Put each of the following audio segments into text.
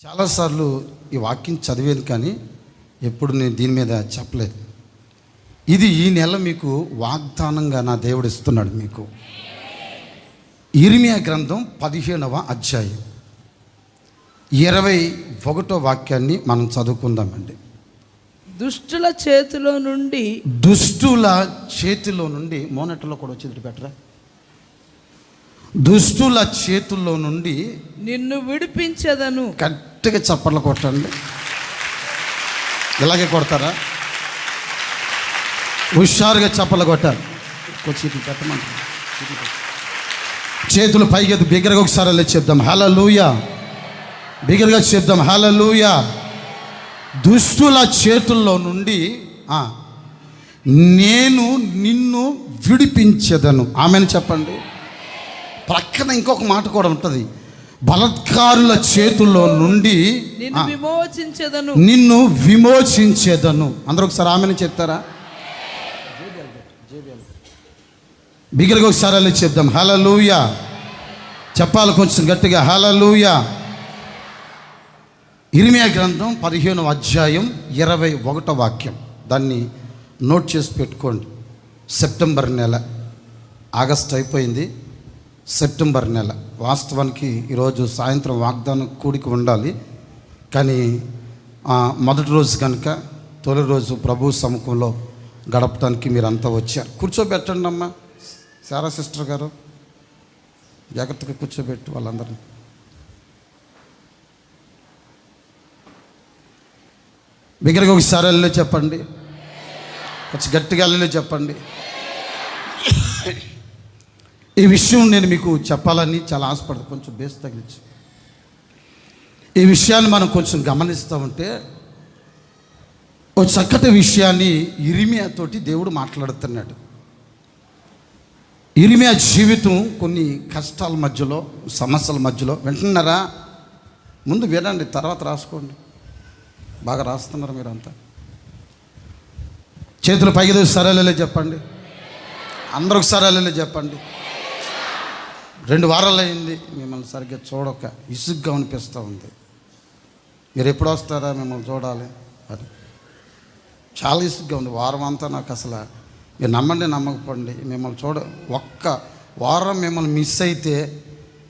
చాలాసార్లు ఈ వాక్యం చదివాను, కానీ ఎప్పుడు నేను దీని మీద చెప్పలేదు. ఇది ఈ నెల మీకు వాగ్దానంగా నా దేవుడు ఇస్తున్నాడు. మీకు ఇర్మియా గ్రంథం 15వ అధ్యాయం 21వ వాక్యాన్ని మనం చదువుకుందామండి. దుష్టుల చేతిలో నుండి మోనెట్లో కూడా వచ్చేది పెట్టరా. దుష్టుల చేతుల్లో నుండి నిన్ను విడిపించదను. గట్టిగా చప్పట్లు కొట్టండి. ఇలాగే కొడతారా? హుషారుగా చప్పట్లు కొట్టారు. చీట్లు పెట్టమంటారు. చేతులు పైకి బిగ్గరగా ఒకసారి వెళ్ళి చెప్దాం హల్లెలూయా. బిగ్గరగా చెప్దాం హల్లెలూయా. దుష్టుల చేతుల్లో నుండి నేను నిన్ను విడిపించదను. ఆమెను చెప్పండి. ప్రక్కన ఇంకొక మాట కూడా ఉంటుంది. బలత్కారుల చేతుల్లో నుండి నిన్ను విమోచించేదను. అందరూ ఒకసారి ఆమెను చెప్తారా? బిగ్గరగా ఒకసారి వెళ్ళి చెప్దాం హల్లెలూయా. చెప్పాలి కొంచెం గట్టిగా హల్లెలూయా. ఇర్మియా గ్రంథం 15వ అధ్యాయం 21వ వాక్యం. దాన్ని నోట్ చేసి పెట్టుకోండి. సెప్టెంబర్ నెల, ఆగస్ట్ అయిపోయింది, సెప్టెంబర్ నెల. వాస్తవానికి ఈరోజు సాయంత్రం వాగ్దానం కూడికి ఉండాలి, కానీ మొదటి రోజు కనుక తొలి రోజు ప్రభు సముఖంలో గడపడానికి మీరంతా వచ్చారు. కూర్చోబెట్టండి అమ్మా. సారా సిస్టర్ గారు జాగ్రత్తగా కూర్చోబెట్టు వాళ్ళందరినీ. బిగ్గరగా ఒకసారి వెళ్ళి చెప్పండి. కొంచెం గట్టిగా వెళ్ళి చెప్పండి. ఈ విషయం నేను మీకు చెప్పాలని చాలా ఆశపడదు. కొంచెం బేస్ తగిలించి ఈ విషయాన్ని మనం కొంచెం గమనిస్తూ ఉంటే ఒక చక్కటి విషయాన్ని ఇర్మియా తోటి దేవుడు మాట్లాడుతున్నాడు. ఇర్మియా జీవితం కొన్ని కష్టాల మధ్యలో, సమస్యల మధ్యలో. వింటున్నారా? ముందు వినండి, తర్వాత రాసుకోండి. బాగా రాస్తున్నారు మీరంతా. చేతులు పైకి సరేలే చెప్పండి. అందరూ సరేలే చెప్పండి. 2 వారాలు అయింది మిమ్మల్ని సరిగ్గా చూడక, ఇసుగ్గా అనిపిస్తూ ఉంది. మీరు ఎప్పుడు వస్తారా మిమ్మల్ని చూడాలి అని చాలా ఇసుగ్గా ఉంది. వారం అంతా నాకు అసలు, మీరు నమ్మండి నమ్మకపోండి, మిమ్మల్ని ఒక్క వారం మిమ్మల్ని మిస్ అయితే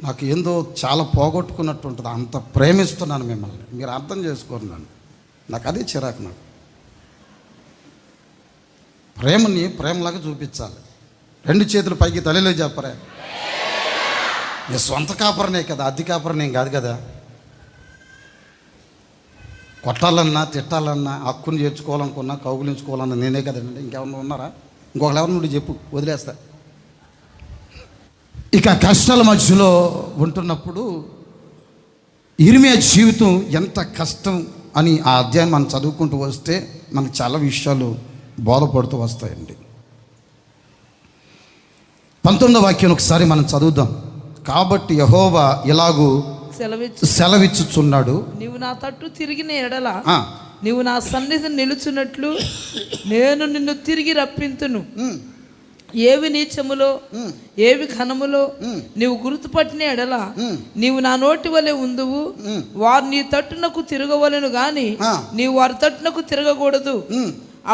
నాకు ఏందో చాలా పోగొట్టుకున్నట్టు ఉంటుంది. అంత ప్రేమిస్తున్నాను మిమ్మల్ని. మీరు అర్థం చేసుకోరు నన్ను. నాకు అదే చిరాకు. నాకు ప్రేమని ప్రేమలాగా చూపించాలి. 2 చేతులు పైకి తల్లిలో చెప్పరే. నీ సొంత కాపరనే కదా, అద్దె కాపరనేం కాదు కదా. కొట్టాలన్నా తిట్టాలన్నా, హక్కుని చేర్చుకోవాలనుకున్నా, కౌగులించుకోవాలన్నా నేనే కదండి. ఇంకెవరన్నా ఉన్నారా? ఇంకొకరు ఎవరు నుండి చెప్పు, వదిలేస్తా. ఇక కష్టాల మధ్యలో ఉంటున్నప్పుడు ఇర్మియా జీవితం ఎంత కష్టం అని ఆ అధ్యాయం మనం చదువుకుంటూ వస్తే మనకు చాలా విషయాలు బోధపడుతూ వస్తాయండి. 19వ వాక్యం ఒకసారి మనం చదువుదాం. కాబట్టి యెహోవా ఇలాగూ సెలవిచ్చుచున్నాడు, నీవు నా తట్టు తిరిగిన ఎడల నీవు నా సన్నిధిని నిలుచున్నట్లు నేను నిన్ను తిరిగి రప్పింతును. ఏవి నీచములో ఏవి ఘనములో నీవు గుర్తుపట్టిన ఎడల నీవు నా నోటి వలె ఉందువు. వారు నీ తట్టునకు తిరగవలెను గాని నీవు వారి తట్టునకు తిరగకూడదు.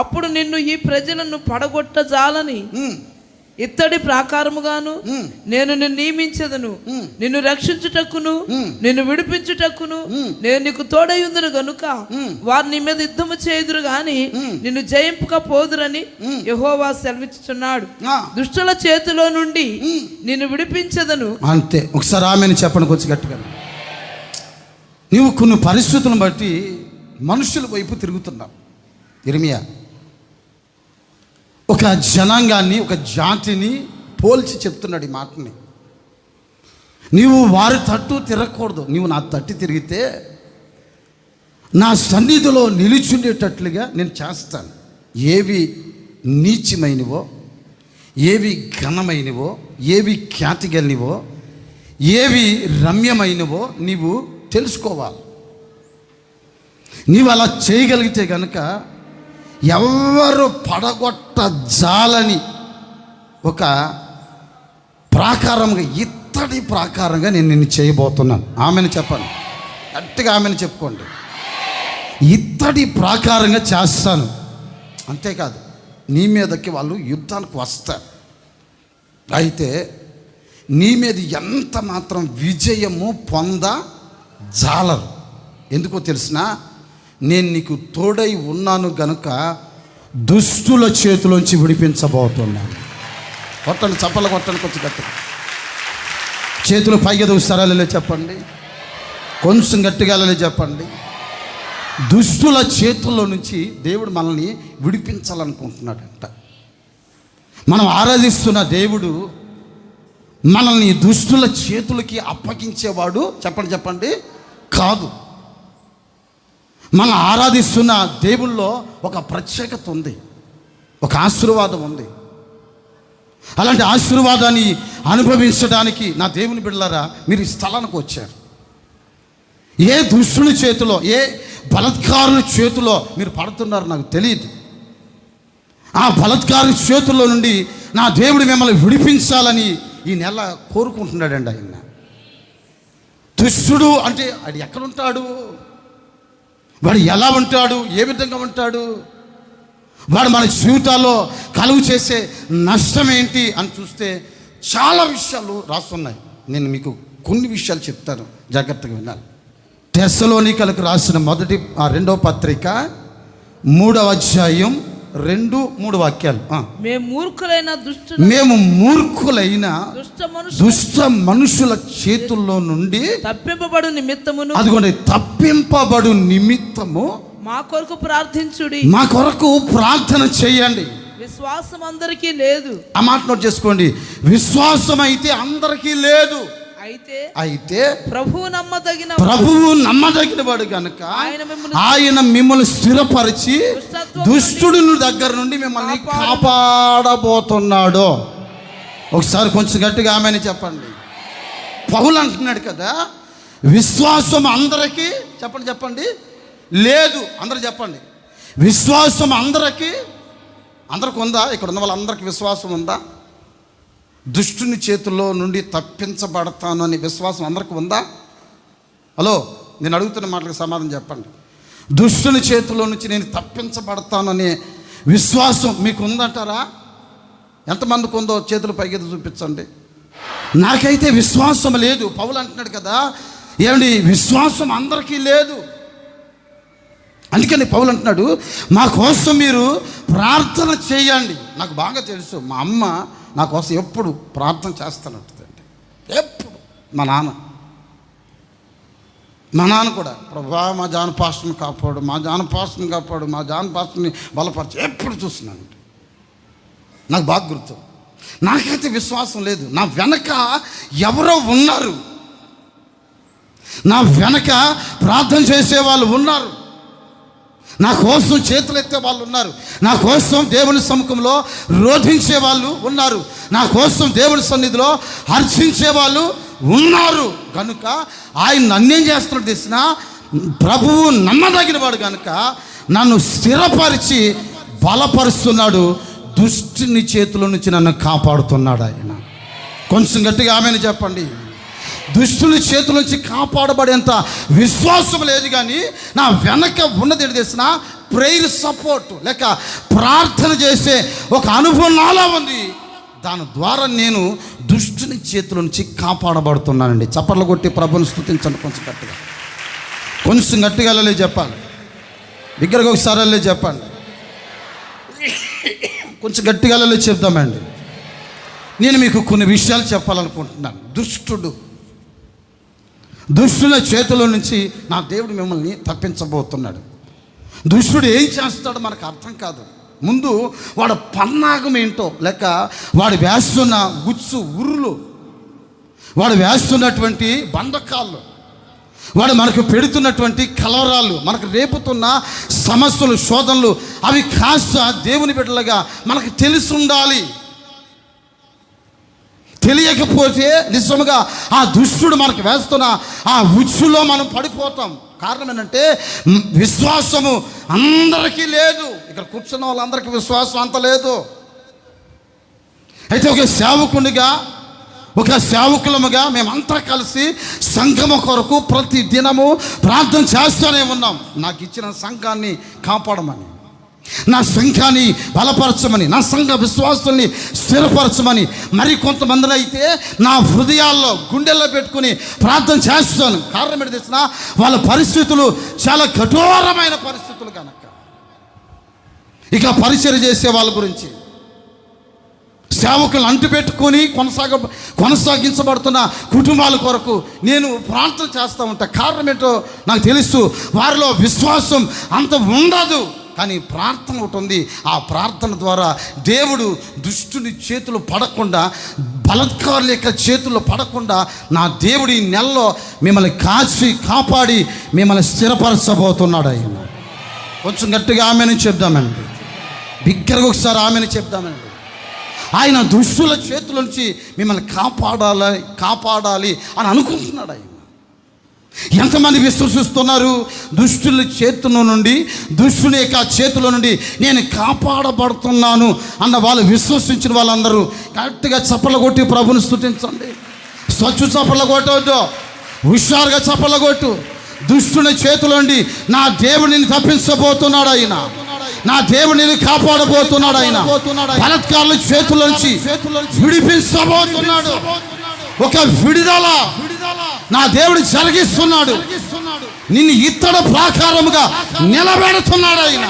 అప్పుడు నిన్ను ఈ ప్రజలను పడగొట్టజాలని ఇత్తడి ప్రాకారముగాను నేను నిన్ను నియమించదను. నిన్ను రక్షించుటకును నిన్ను విడిపించుటకును నేను నీకు తోడయుందును గనుక వారు నీ మీద యుద్ధము చేయుదురు గాని నిన్ను జయింపకపోదురని యెహోవా సెలవిచ్చుచున్నాడు. దుష్టుల చేతిలో నుండి నిన్ను విడిపించదను. అంతే. ఒకసారి ఆమెను చెప్పండి కొంచెం గట్టిగా. నీవు కొన్ని పరిస్థితులను బట్టి మనుషుల వైపు తిరుగుతున్నావు. ఇర్మియా ఒక జనాంగాన్ని, ఒక జాతిని పోల్చి చెప్తున్నాడు ఈ మాటని. నీవు వారి తట్టు తిరగకూడదు, నీవు నా తట్టు తిరిగితే నా సన్నిధిలో నిలిచుండేటట్లుగా నేను చేస్తాను. ఏవి నీచమైనవో, ఏవి ఘనమైనవో, ఏవి ఖ్యాతిగలినవో, ఏవి రమ్యమైనవో నీవు తెలుసుకోవాలి. నీవు అలా చేయగలిగితే కనుక ఎవరు పడగొట్ట జాలని ఒక ప్రాకారంగా, ఇత్తడి ప్రాకారంగా నేను నిన్ను చేయబోతున్నాను. ఆమెను చెప్పండి. గట్టిగా ఆమెను చెప్పుకోండి. ఇత్తడి ప్రాకారంగా చేస్తాను. అంతేకాదు, నీ మీదకి వాళ్ళు యుద్ధానికి వస్తారు. అయితే నీ మీద ఎంత మాత్రం విజయము జాలరు. ఎందుకో తెలిసిన, నేను నీకు తోడై ఉన్నాను గనుక దుష్టుల చేతిలోంచి విడిపించబోతున్నాను. కొట్టండి, చప్పలు కొట్టండి, కొంచెం గట్టిగా చేతులు పైగా దూస్తారా చెప్పండి, కొంచెం గట్టిగా చెప్పండి. దుష్టుల చేతుల్లో నుంచి దేవుడు మనల్ని విడిపించాలనుకుంటున్నాడంట. మనం ఆరాధిస్తున్న దేవుడు మనల్ని దుష్టుల చేతులకి అప్పగించేవాడు చెప్పండి కాదు. మనం ఆరాధిస్తున్న దేవుల్లో ఒక ప్రత్యేకత ఉంది, ఒక ఆశీర్వాదం ఉంది. అలాంటి ఆశీర్వాదాన్ని అనుభవించడానికి నా దేవుని బిడ్డలారా మీరు ఈ స్థలానికి వచ్చారు. ఏ దుష్టుల చేతిలో, ఏ బలత్కారుల చేతిలో మీరు పడుతున్నారు నాకు తెలియదు. ఆ బలత్కారుల చేతుల్లో నుండి నా దేవుడు మిమ్మల్ని విడిపించాలని ఈ నెల కోరుకుంటున్నాడండి ఆయన. దుష్టుడు అంటే అది ఎక్కడుంటాడు, వాడు ఎలా ఉంటాడు, ఏ విధంగా ఉంటాడు, వాడు మన జీవితాల్లో కలుగు చేసే నష్టం ఏంటి అని చూస్తే చాలా విషయాలు రాస్తున్నాయి. నేను మీకు కొన్ని విషయాలు చెప్తాను, జాగ్రత్తగా వినాలి. తెస్సలోనికలకు రాసిన రెండవ పత్రిక 3వ అధ్యాయం 2-3 వాక్యాలు. మేము మూర్ఖులైన దుష్ట మనుషుల చేతుల్లో నుండి తప్పింపబడు నిమిత్తమును, అదిగోండి తప్పింపబడు నిమిత్తము మా కొరకు ప్రార్థించుడి, మా కొరకు ప్రార్థన చేయండి. విశ్వాసం అందరికీ లేదు. ఆ మాట నోట్ చేసుకోండి. విశ్వాసం అయితే అందరికీ లేదు. అయితే ప్రభువు నమ్మదగిన వాడు కనుక ఆయన మిమ్మల్ని స్థిరపరిచి దుష్టుడి దగ్గర నుండి మిమ్మల్ని కాపాడబోతున్నాడు. ఒకసారి కొంచెం గట్టిగా ఆమెని చెప్పండి. పౌలు అంటున్నాడు కదా, విశ్వాసం అందరికీ చెప్పండి లేదు. అందరూ చెప్పండి, విశ్వాసం అందరికీ ఉందా? ఇక్కడ ఉన్న వాళ్ళందరికీ విశ్వాసం ఉందా? దుష్టుని చేతుల్లో నుండి తప్పించబడతాను అనే విశ్వాసం అందరికీ ఉందా? హలో, నేను అడుగుతున్న మాటలకు సమాధానం చెప్పండి. దుష్టుని చేతుల్లో నుంచి నేను తప్పించబడతాను అనే విశ్వాసం మీకు ఉందంటారా? ఎంతమందికి ఉందో చేతులు పైకి చూపించండి. నాకైతే విశ్వాసం లేదు. పౌలు అంటున్నాడు కదా, ఏమండి విశ్వాసం అందరికీ లేదు. అందుకని పౌలు అంటున్నాడు, మా కోసం మీరు ప్రార్థన చేయండి. నాకు బాగా తెలుసు, మా అమ్మ నా కోసం ఎప్పుడు ప్రార్థన చేస్తానంటుందండి. ఎప్పుడు మా నాన్న కూడా, ప్రభా మా జాన్ పాస్టర్ని కాపాడు, మా జాన్ పాస్టర్ని బలపరచు, ఎప్పుడు చూస్తున్నానండి. నాకు బాగా గుర్తు. నాకైతే విశ్వాసం లేదు. నా వెనక ఎవరో ఉన్నారు, నా వెనక ప్రార్థన చేసే వాళ్ళు ఉన్నారు, నా కోసం చేతులు ఎత్తే వాళ్ళు ఉన్నారు, నా కోసం దేవుని సముఖంలో రోధించే వాళ్ళు ఉన్నారు, నా కోసం దేవుని సన్నిధిలో హర్షించే వాళ్ళు ఉన్నారు. కనుక ఆయన నన్నేం చేస్తున్నాడు తెలిసిన, ప్రభువు నమ్మదగిన వాడు కనుక నన్ను స్థిరపరిచి బలపరుస్తున్నాడు. దుష్టుని చేతుల నుంచి నన్ను కాపాడుతున్నాడు ఆయన. కొంచెం గట్టిగా ఆమెను చెప్పండి. దుష్టుని చేతుల నుంచి కాపాడబడేంత విశ్వాసం లేదు, కానీ నా వెనక ఉన్నది ఏంటి తెలిసిన, ప్రేయర్ సపోర్ట్ లేక ప్రార్థన చేసే ఒక అనుభవం నాలా ఉంది. దాని ద్వారా నేను దుష్టుని చేతుల నుంచి కాపాడబడుతున్నానండి. చప్పట్లు కొట్టి ప్రభుని స్తుతించండి. కొంచెం గట్టిగా చెప్పాలి. బిగ్గరగా ఒకసారి చెప్పండి. కొంచెం గట్టిగా చెప్దామండి. నేను మీకు కొన్ని విషయాలు చెప్పాలనుకుంటున్నాను. దుష్టుల చేతుల నుంచి నా దేవుడు మిమ్మల్ని తప్పించబోతున్నాడు. దుష్టుడు ఏం చేస్తాడో మనకు అర్థం కాదు. ముందు వాడు పన్నాగం ఏంటో, లేక వాడు వేస్తున్న ఉరులు, వాడు వేస్తున్నటువంటి బంధకాలు, వాడు మనకు పెడుతున్నటువంటి కలవరాలు, మనకు రేపుతున్న సమస్యలు, శోధనలు, అవి కాస్త దేవుని బిడ్డలుగా మనకు తెలిసి ఉండాలి. తెలియకపోతే నిజముగా ఆ దుష్టుడు మనకు వేస్తున్న ఆ ఉచ్చులో మనం పడిపోతాం. కారణం ఏంటంటే విశ్వాసము అందరికీ లేదు. ఇక్కడ కూర్చున్న వాళ్ళందరికీ విశ్వాసం అంత లేదు. అయితే ఒక సేవకునిగా, ఒక సేవకులముగా మేమంతా కలిసి సంఘము కొరకు ప్రతి దినము ప్రార్థన చేస్తూనే ఉన్నాం. నాకు ఇచ్చిన సంఘాన్ని కాపాడమని, నా సంఘాన్ని బలపరచమని, నా సంఘ విశ్వాసాన్ని స్థిరపరచమని. మరి కొంతమందిని అయితే నా హృదయాల్లో గుండెల్లో పెట్టుకుని ప్రార్థన చేస్తాను. కారణం ఏంటి తెలిసిన? వాళ్ళ పరిస్థితులు చాలా కఠోరమైన పరిస్థితులు కనుక. ఇక పరిచయం చేసే వాళ్ళ గురించి, సేవకులు అంటుపెట్టుకొని కొనసాగించబడుతున్న కుటుంబాల కొరకు నేను ప్రార్థన చేస్తూ ఉంటా. కారణం ఏంటో నాకు తెలుసు, వారిలో విశ్వాసం అంత ఉండదు, కానీ ప్రార్థన ఒకటి ఉంది. ఆ ప్రార్థన ద్వారా దేవుడు దుష్టుని చేతులు పడకుండా, బలత్కారుల యొక్క చేతుల్లో పడకుండా నా దేవుడు ఈ నెలలో మిమ్మల్ని కాచి కాపాడి మిమ్మల్ని స్థిరపరచబోతున్నాడు. ఆయన కొంచెం గట్టిగా ఆమెను చెప్దామండి, బిగ్గరగా ఒకసారి ఆమెను చెప్దామండి. ఆయన దుష్టుల చేతుల నుంచి మిమ్మల్ని కాపాడాలి అని అనుకుంటున్నాడు. ఆయన ఎంతమంది విశ్వసిస్తున్నారు? దుష్టుల చేతుల నుండి, దుష్టుని యొక్క చేతుల నుండి నేను కాపాడబడుతున్నాను అన్న వాళ్ళు విశ్వసించిన వాళ్ళందరూ గట్టిగా చప్పలు కొట్టి ప్రభుని స్తుతించండి. స్వచ్ఛ చప్పలు కొట్టవద్దు, హుషారుగా చప్పలు కొట్టు. దుష్టుని చేతుల నుండి నా దేవుడిని తప్పించబోతున్నాడు ఆయన, నా దేవుడిని కాపాడబోతున్నాడు ఆయన. బలత్కారుల చేతుల నుంచి విడిపించబోతున్నాడు. ఒక విడుదల నా దేవుడు జరిగిస్తున్నాడు. నిన్ను ఇత్తడి ప్రాకారముగా నిలబెడుతున్నాడు ఆయన.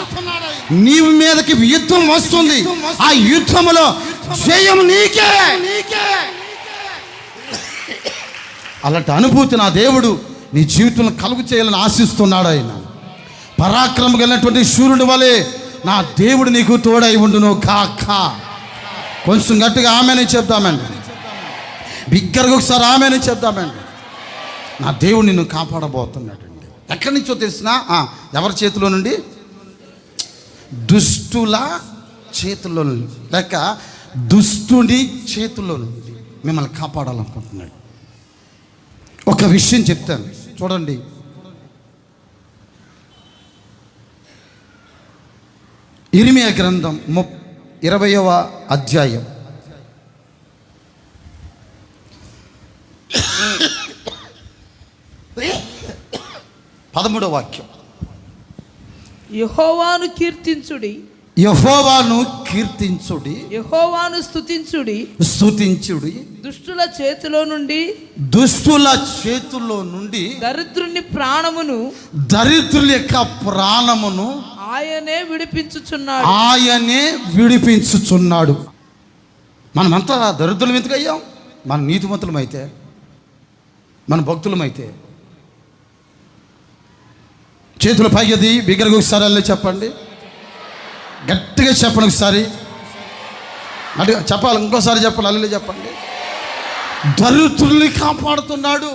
నీ మీదకి యుద్ధం వస్తుంది, ఆ యుద్ధములో జయం నీకే. అలాంటి అనుభూతి నా దేవుడు నీ జీవితంలో కలుగు చేయాలని ఆశిస్తున్నాడు. ఆయన పరాక్రమం కలిగినటువంటి శూరుడి వలె నా దేవుడు నీకు తోడై ఉండును కాక. కొంచెం గట్టిగా ఆమెనే చెప్దామండి, బిగ్గరగా ఒకసారి ఆమెనే చెప్దామండి. నా దేవుడు నిన్ను కాపాడబోతున్నాడండి. ఎక్కడి నుంచో తెలిసినా, ఎవరి చేతిలో నుండి? దుష్టుల చేతుల్లో నుండి, లేక దుష్టుడి చేతుల్లో నుండి మిమ్మల్ని కాపాడాలనుకుంటున్నాడు. ఒక విషయం చెప్తాను చూడండి. ఇర్మియా గ్రంథం 20వ అధ్యాయం 13వ వాక్యం. యెహోవాను కీర్తించుడి, యెహోవాను కీర్తించుడి, యెహోవాను స్తుతించుడి, స్తుతించుడి. దుష్టుల చేతిలో నుండి, దుష్టుల చేతుల్లో నుండి దరిద్రుని ప్రాణమును, దరిద్రుల యొక్క ప్రాణమును ఆయనే విడిపించుచున్నాడు, ఆయనే విడిపించుచున్నాడు. మనమంతా దరిద్రులం ఎందుకు అయ్యాం? మన నీతిమంతులమైతే, మన భక్తులమైతే. చేతులు పైకి బిగ్గరగా ఒకసారి చెప్పండి, గట్టిగా చెప్పండి. ఒకసారి అంటే చెప్పాలి, ఇంకోసారి చెప్పండి, అల్లు చెప్పండి. దరిద్రుల్ని కాపాడుతున్నాడు.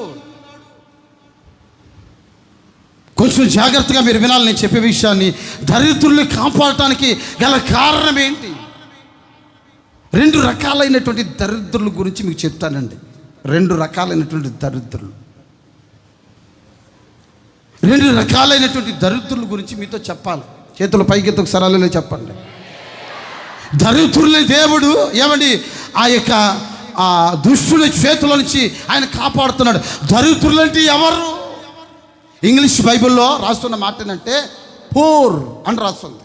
కొంచెం జాగ్రత్తగా మీరు వినాలి నేను చెప్పే విషయాన్ని. దరిద్రుల్ని కాపాడటానికి గల కారణం ఏంటి? 2 రకాలైనటువంటి దరిద్రుల గురించి మీకు చెప్తానండి. 2 రకాలైనటువంటి దరిద్రులు, 2 రకాలైనటువంటి దరిద్రుల గురించి మీతో చెప్పాలి. చేతుల పైకి ఒకసారి చెప్పండి. దరిద్రుల్ని దేవుడు ఏమండి ఆ యొక్క దుష్టుల చేతుల నుంచి ఆయన కాపాడుతున్నాడు. దరిద్రులంటే ఎవరు? ఇంగ్లీష్ బైబిల్లో రాస్తున్న మాట ఏంటంటే పూర్ అని రాస్తుంది.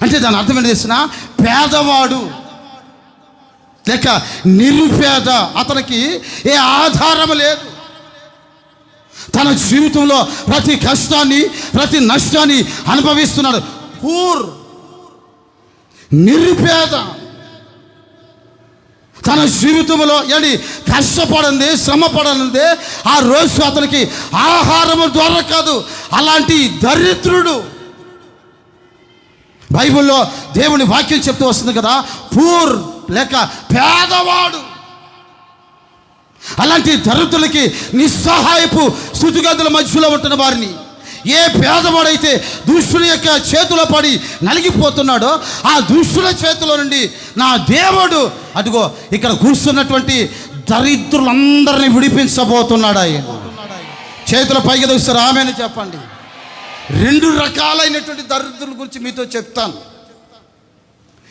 అంటే దాని అర్థం ఏంటి తెలిసిన? పేదవాడు లేక నిరుపేద. అతనికి ఏ ఆధారం లేదు. తన జీవితంలో ప్రతి కష్టాన్ని, ప్రతి నష్టాన్ని అనుభవిస్తున్నాడు. పూర్, నిరుపేద. తన జీవితంలో ఏంటి కష్టపడింది, శ్రమ పడనిదే ఆ రోజు అతనికి ఆహారము దొరకదు. అలాంటి దరిద్రుడు. బైబిల్లో దేవుని వాక్యం చెప్తూ వస్తుంది కదా, పూర్ లేక పేదవాడు. అలాంటి దరిద్రులకి నిస్సహాయపు స్థుతిగతుల మధ్యలో ఉంటున్న వారిని, ఏ పేదవాడైతే దుష్టుల యొక్క చేతిలో పడి నలిగిపోతున్నాడో ఆ దుష్టుల చేతిలో నుండి నా దేవుడు అదిగో ఇక్కడ కూర్చున్నటువంటి దరిద్రులందరినీ విడిపించబోతున్నాడు ఆయన. చేతుల పైకి ఒకసారి ఆమెను చెప్పండి. 2 రకాలైనటువంటి దరిద్రుల గురించి మీతో చెప్తాను.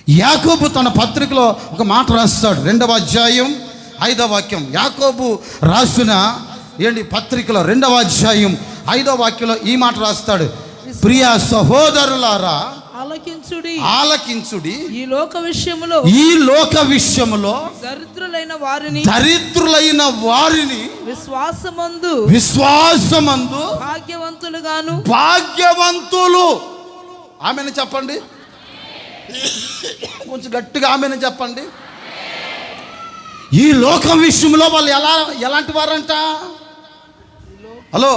యాకోబు తన పత్రికలో ఒక మాట రాస్తాడు. 2వ అధ్యాయం 5వ వాక్యం, యాకోబు రాసిన పత్రికలో 2వ అధ్యాయం 5వ వాక్యంలో ఈ మాట రాస్తాడు, ప్రియ సహోదరులారా ఆలకించుడి, ఈ లోక విషయములో దరిద్రులైన వారిని విశ్వాసమందు భాగ్యవంతులు. ఆమెను చెప్పండి, కొంచెం గట్టిగా ఆమెను చెప్పండి. ఈ లోకం విషయంలో వాళ్ళు ఎలాంటి వారంట? హలో,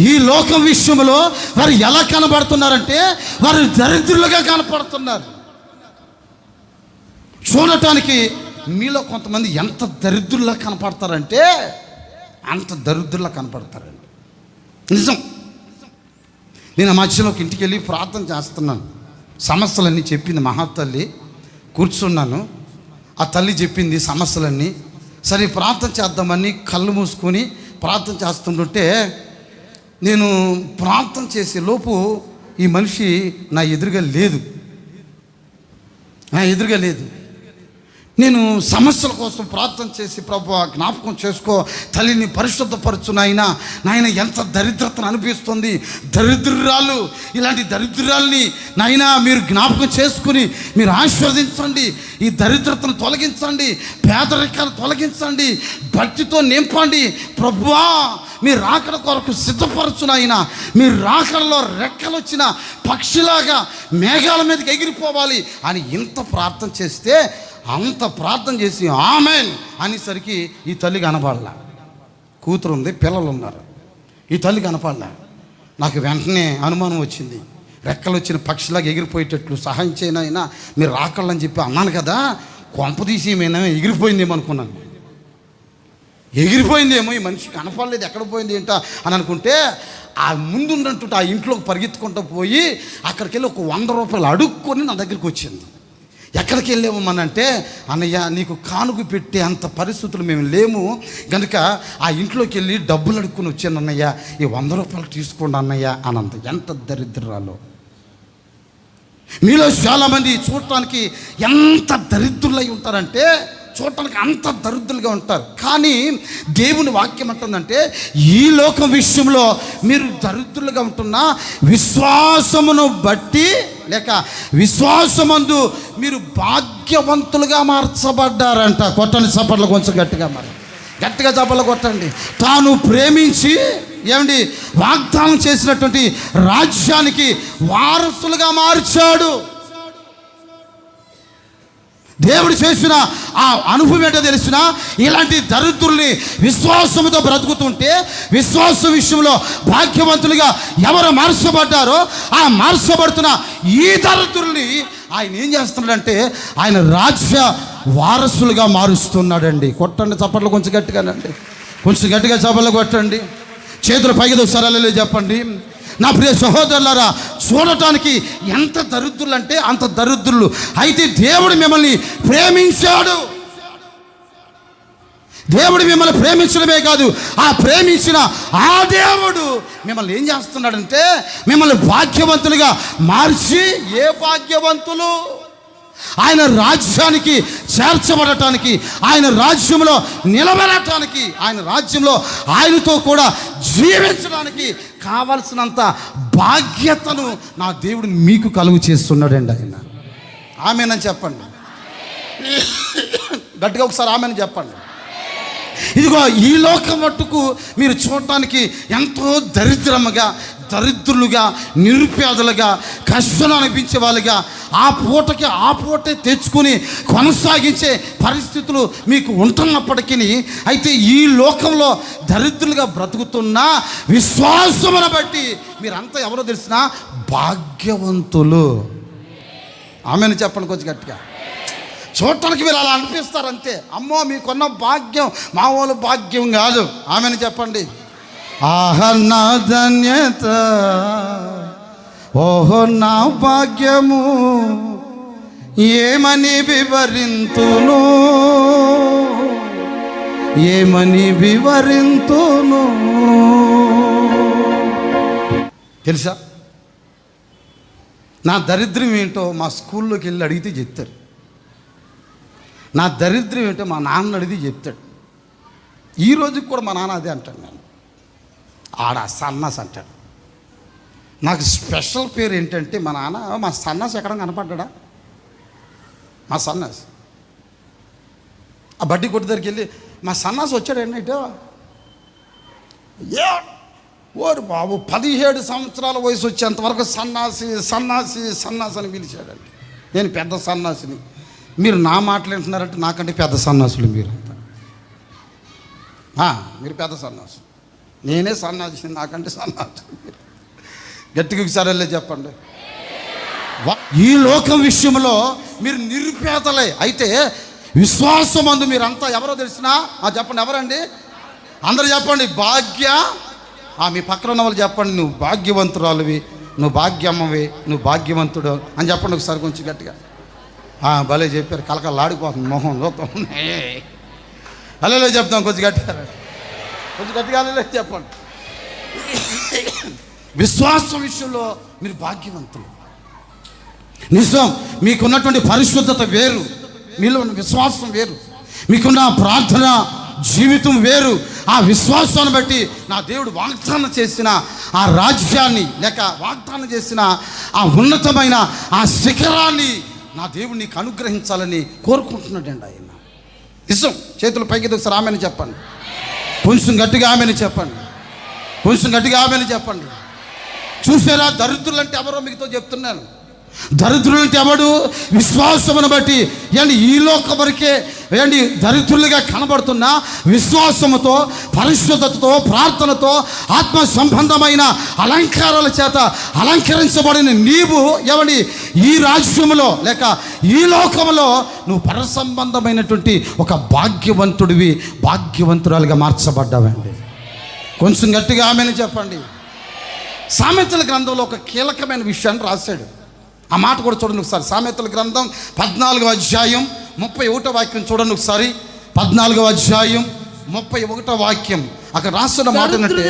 ఈ లోకం విషయంలో వారు ఎలా కనబడుతున్నారంటే వారు దరిద్రులుగా కనపడుతున్నారు. చూడటానికి మీలో కొంతమంది ఎంత దరిద్రులా కనపడతారంటే అంత దరిద్రులా కనపడతారండి. నిజం. నేను మధ్యలోకి ఇంటికి వెళ్ళి ప్రార్థన చేస్తున్నాను. సమస్యలన్నీ చెప్పింది మహాతల్లి. కూర్చున్నాను, ఆ తల్లి చెప్పింది సమస్యలన్నీ. సరే ప్రార్థన చేద్దామని కళ్ళు మూసుకొని ప్రార్థన చేస్తుంటే నేను ప్రార్థన చేసే లోపు ఈ మనిషి నా ఎదురుగా లేదు. నేను సమస్యల కోసం ప్రార్థన చేసి, ప్రభువా జ్ఞాపకం చేసుకో, తల్లిని పరిశుద్ధపరచు నాయన ఎంత దరిద్రతను అనిపిస్తుంది, దరిద్రురాలు, ఇలాంటి దరిద్రురాల్ని నాయన మీరు జ్ఞాపకం చేసుకుని మీరు ఆశీర్వదించండి, ఈ దరిద్రతను తొలగించండి, పేదరికాన్ని తొలగించండి, భక్తితో నింపండి ప్రభువా, మీరు రాకడ కొరకు సిద్ధపరచు నాయన, మీరు రాకడలో రెక్కలు వచ్చిన పక్షిలాగా మేఘాల మీదకి ఎగిరిపోవాలి అని ఇంత ప్రార్థన చేస్తే, అంత ప్రార్థన చేసి ఆమెన్ అనేసరికి ఈ తల్లి కనపడలా. కూతురు ఉంది, పిల్లలు ఉన్నారు, ఈ తల్లి కనపడలా. నాకు వెంటనే అనుమానం వచ్చింది, రెక్కలు వచ్చిన పక్షిలాగా ఎగిరిపోయేటట్లు సహాయం చేయనైనా మీరు రాకళ్ళని చెప్పి అన్నాను కదా, కొంపదీసి ఏమైనా ఎగిరిపోయిందేమో అనుకున్నాను. ఎగిరిపోయిందేమో, ఈ మనిషి కనపడలేదు, ఎక్కడ పోయింది ఏంటా అని అనుకుంటే ఆ ముందుండంటుంటే ఆ ఇంట్లోకి పరిగెత్తుకుంటూ పోయి అక్కడికి వెళ్ళి ఒక 100 రూపాయలు అడుక్కొని నా దగ్గరికి వచ్చింది. ఎక్కడికి వెళ్ళామనంటే, అన్నయ్య నీకు కానుక పెట్టే అంత పరిస్థితులు మేము లేము కనుక ఆ ఇంట్లోకి వెళ్ళి డబ్బులు అడుక్కొని వచ్చాను అన్నయ్య, ఈ 100 రూపాయలు తీసుకోండి అన్నయ్య అనంత. ఎంత దరిద్రాలు! మీలో చాలామంది చూడటానికి ఎంత దరిద్రులై ఉంటారంటే, చూడటానికి అంత దరిద్రులుగా ఉంటారు. కానీ దేవుని వాక్యం అంటుందంటే, ఈ లోకం విషయంలో మీరు దరిద్రులుగా ఉంటున్నా విశ్వాసమును బట్టి లేక విశ్వాసమందు మీరు భాగ్యవంతులుగా మార్చబడ్డారంట. కొట్టండి చప్పట్లు, కొంచెం గట్టిగా చప్పట్లు కొట్టండి. తాను ప్రేమించి వాగ్దానం చేసినటువంటి రాజ్యానికి వారసులుగా మార్చాడు. దేవుడు చేసిన ఆ అనుభవం ఏంటో తెలిసిన, ఇలాంటి దరిద్రుల్ని విశ్వాసంతో బ్రతుకుతుంటే, విశ్వాస విషయంలో భాగ్యవంతులుగా ఎవరు మార్చబడ్డారో ఆ మార్చబడుతున్న ఈ దరిద్రుల్ని ఆయన ఏం చేస్తున్నాడంటే ఆయన రాజ్య వారసులుగా మారుస్తున్నాడండి. కొట్టండి చప్పట్లు, కొంచెం గట్టిగా చప్పట్లు కొట్టండి. చేతులు పైకి ఒకసారి చెప్పండి. నా ప్రియ సహోదరులారా, చూడటానికి ఎంత దరిద్రులు అంటే అంత దరిద్రులు. అయితే దేవుడు మిమ్మల్ని ప్రేమించాడు. దేవుడు మిమ్మల్ని ప్రేమించడమే కాదు, ఆ ప్రేమించిన ఆ దేవుడు మిమ్మల్ని ఏం చేస్తున్నాడంటే మిమ్మల్ని భాగ్యవంతులుగా మార్చి, ఏ భాగ్యవంతులు? ఆయన రాజ్యానికి చేర్చబడటానికి, ఆయన రాజ్యంలో నిలబడటానికి, ఆయన రాజ్యంలో ఆయనతో కూడా జీవించడానికి కావలసినంత బాధ్యతను నా దేవుడు మీకు కలుగు చేస్తున్నాడండి. ఆయన ఆమెనని చెప్పండి, గట్టిగా ఒకసారి ఆమెను చెప్పండి. ఇదిగో ఈ లోకం మట్టుకు మీరు చూడటానికి ఎంతో దరిద్రులుగా నిరుపేదలుగా కష్టం అనిపించే వాళ్ళుగా ఆ పూటే తెచ్చుకొని కొనసాగించే పరిస్థితులు మీకు ఉంటున్నప్పటికీ, అయితే ఈ లోకంలో దరిద్రులుగా బ్రతుకుతున్న విశ్వాసమును బట్టి మీరంతా ఎవరో తెలిసినా భాగ్యవంతులు. ఆమెను చెప్పండి కొంచెం గట్టిగా. చూడటానికి మీరు అలా అనిపిస్తారు అంతే. అమ్మో మీకున్న భాగ్యం మామూలు భాగ్యం కాదు. ఆమెను చెప్పండి. ఆహా నా ధన్యత, ఓహో నా భాగ్యము, ఏమని వివరింతును. తెలుసా, నా దరిద్రం ఏంటో మా స్కూల్లోకి వెళ్ళి అడిగితే చెప్తారు. నా దరిద్రం ఏంటో మా నాన్న అడిగి చెప్తాడు. ఈ రోజుకి కూడా మా నాన్న అదే అంటాడు. నేను ఆడ సన్నాస్ అంటాడు. నాకు స్పెషల్ పేరు ఏంటంటే మా నాన్న మా సన్నాస్ ఎక్కడ కనపడ్డా, మా సన్నాస్ ఆ బడ్డీ కొట్టు దగ్గరికి వెళ్ళి మా సన్నాస్ వచ్చాడు ఇటు. ఓరు బాబు 17 సంవత్సరాల వయసు వచ్చేంతవరకు సన్నాసి సన్నాసి సన్నాసి అని పిలిచాడండి. నేను పెద్ద సన్నాసిని. మీరు నా మాటలు వింటున్నారంటే నాకంటే పెద్ద సన్నాసులు మీరంతా. మీరు పెద్ద సన్నాసు, నేనే సన్నాసి, నాకంటే సన్నాసు. గట్టిగా సరేలే చెప్పండి. ఈ లోకం విషయంలో మీరు నిరుపేదలే అయితే విశ్వాసం అందు మీరంతా ఎవరో తెలిసినా చెప్పండి. ఎవరండి? అందరూ చెప్పండి. మీ పక్కన ఉన్న వాళ్ళు చెప్పండి, నువ్వు భాగ్యవంతురాలువి, నువ్వు భాగ్యమ్మవి, నువ్వు భాగ్యవంతుడు అని చెప్పండి ఒకసారి కొంచెం గట్టిగా. భలే చెప్పారు. కలకలాడిపోతుంది మొహం చూస్తాం. అలా చెప్తాం కొంచెం గట్టిగా, కొంచెం గట్టిగా అలా చెప్పండి. విశ్వాసం విషయంలో మీరు భాగ్యవంతులు. నిజం, మీకున్నటువంటి పరిశుద్ధత వేరు, మీలో ఉన్న విశ్వాసం వేరు, మీకున్న ప్రార్థన జీవితం వేరు. ఆ విశ్వాసాన్ని బట్టి నా దేవుడు వాగ్దానం చేసిన ఆ రాజ్యాన్ని లేక వాగ్దానం చేసిన ఆ ఉన్నతమైన ఆ శిఖరాన్ని నా దేవుడు నీకు అనుగ్రహించాలని కోరుకుంటున్నాడండి ఆయన. నిజం. చేతులు పైకి ఒకసారి ఆమెను చెప్పండి. కొంచెం గట్టిగా ఆమెను చెప్పండి. కొంచెం గట్టిగా ఆమెను చెప్పండి. చూసారా, దరిద్రులు అంటే ఎవరో మీతో చెప్తున్నాను. దరిద్రులు అంటే ఎవడు? విశ్వాసమును బట్టి ఏంటి ఈ లోకం వరకే ఏంటి దరిద్రులుగా కనబడుతున్నా విశ్వాసముతో, పరిశుద్ధతతో, ప్రార్థనతో, ఆత్మ సంబంధమైన అలంకారాల చేత అలంకరించబడిన నీవు ఏమండి ఈ రాజ్యములో లేక ఈ లోకంలో నువ్వు పరసంబంధమైనటువంటి ఒక భాగ్యవంతుడివి, భాగ్యవంతురాలుగా మార్చబడ్డావండి. కొంచెం గట్టిగా ఆమెను చెప్పండి. సామెతల గ్రంథంలో ఒక కీలకమైన విషయాన్ని రాశాడు. ఆ మాట కూడా చూడండి ఒకసారి. సామెతల గ్రంథం 14వ అధ్యాయం 31వ వాక్యం చూడండి ఒకసారి. 14వ అధ్యాయం 31వ వాక్యం. అక్కడ రాస్తున్న మాట ఏంటంటే,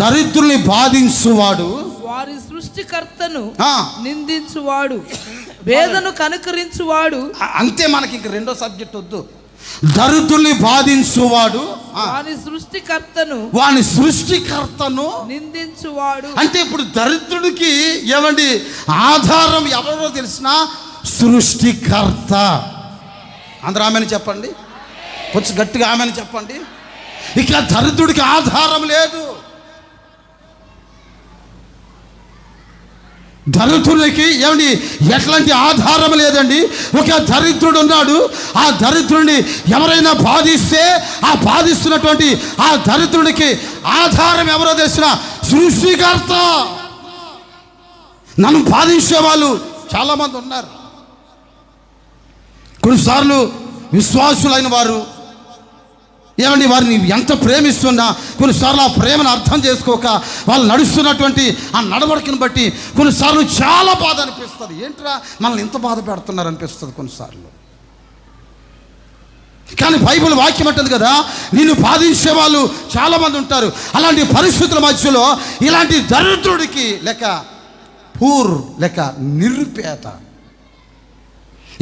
దరిద్రుల్ని బాధించువాడు వారి సృష్టికర్తను నిందించువాడు, వేదను కనుకరించువాడు. అంతే, మనకి ఇంక రెండో సబ్జెక్ట్ వద్దు. దరిద్రుల్ని బాధించువాడు వాని సృష్టికర్తను నిందించువాడు. అంటే ఇప్పుడు దరిద్రుడికి ఏమండి ఆధారం ఎవరో తెలిసిన సృష్టికర్త. అందరూ ఆమెను చెప్పండి. కొంచెం గట్టిగా ఆమెను చెప్పండి. ఇక దరిద్రుడికి ఆధారం లేదు. దరిద్రులకి ఏమండి ఎట్లాంటి ఆధారం లేదండి. ఒక దరిద్రుడు ఉన్నాడు. ఆ దరిద్రుడిని ఎవరైనా బాధిస్తే ఆ బాధిస్తున్నటువంటి ఆ దరిద్రుడికి ఆధారం ఎవరో తెలిసిన సృష్టికర్త. నన్ను బాధించే వాళ్ళు చాలామంది ఉన్నారు. కొన్నిసార్లు విశ్వాసులైన వారు ఏమండి వారిని ఎంత ప్రేమిస్తున్నా కొన్నిసార్లు ఆ ప్రేమను అర్థం చేసుకోక వాళ్ళు నడుస్తున్నటువంటి ఆ నడవడికను బట్టి కొన్నిసార్లు చాలా బాధ అనిపిస్తుంది. ఏంట్రా మనల్ని ఇంత బాధ పెడుతున్నారు అనిపిస్తుంది కొన్నిసార్లు. కానీ బైబిల్ వాక్యం అంటుంది కదా, నిన్ను బాధించే వాళ్ళు చాలామంది ఉంటారు. అలాంటి పరిస్థితుల మధ్యలో ఇలాంటి దరిద్రుడికి లేక పూర్ లేక నిరుపేద,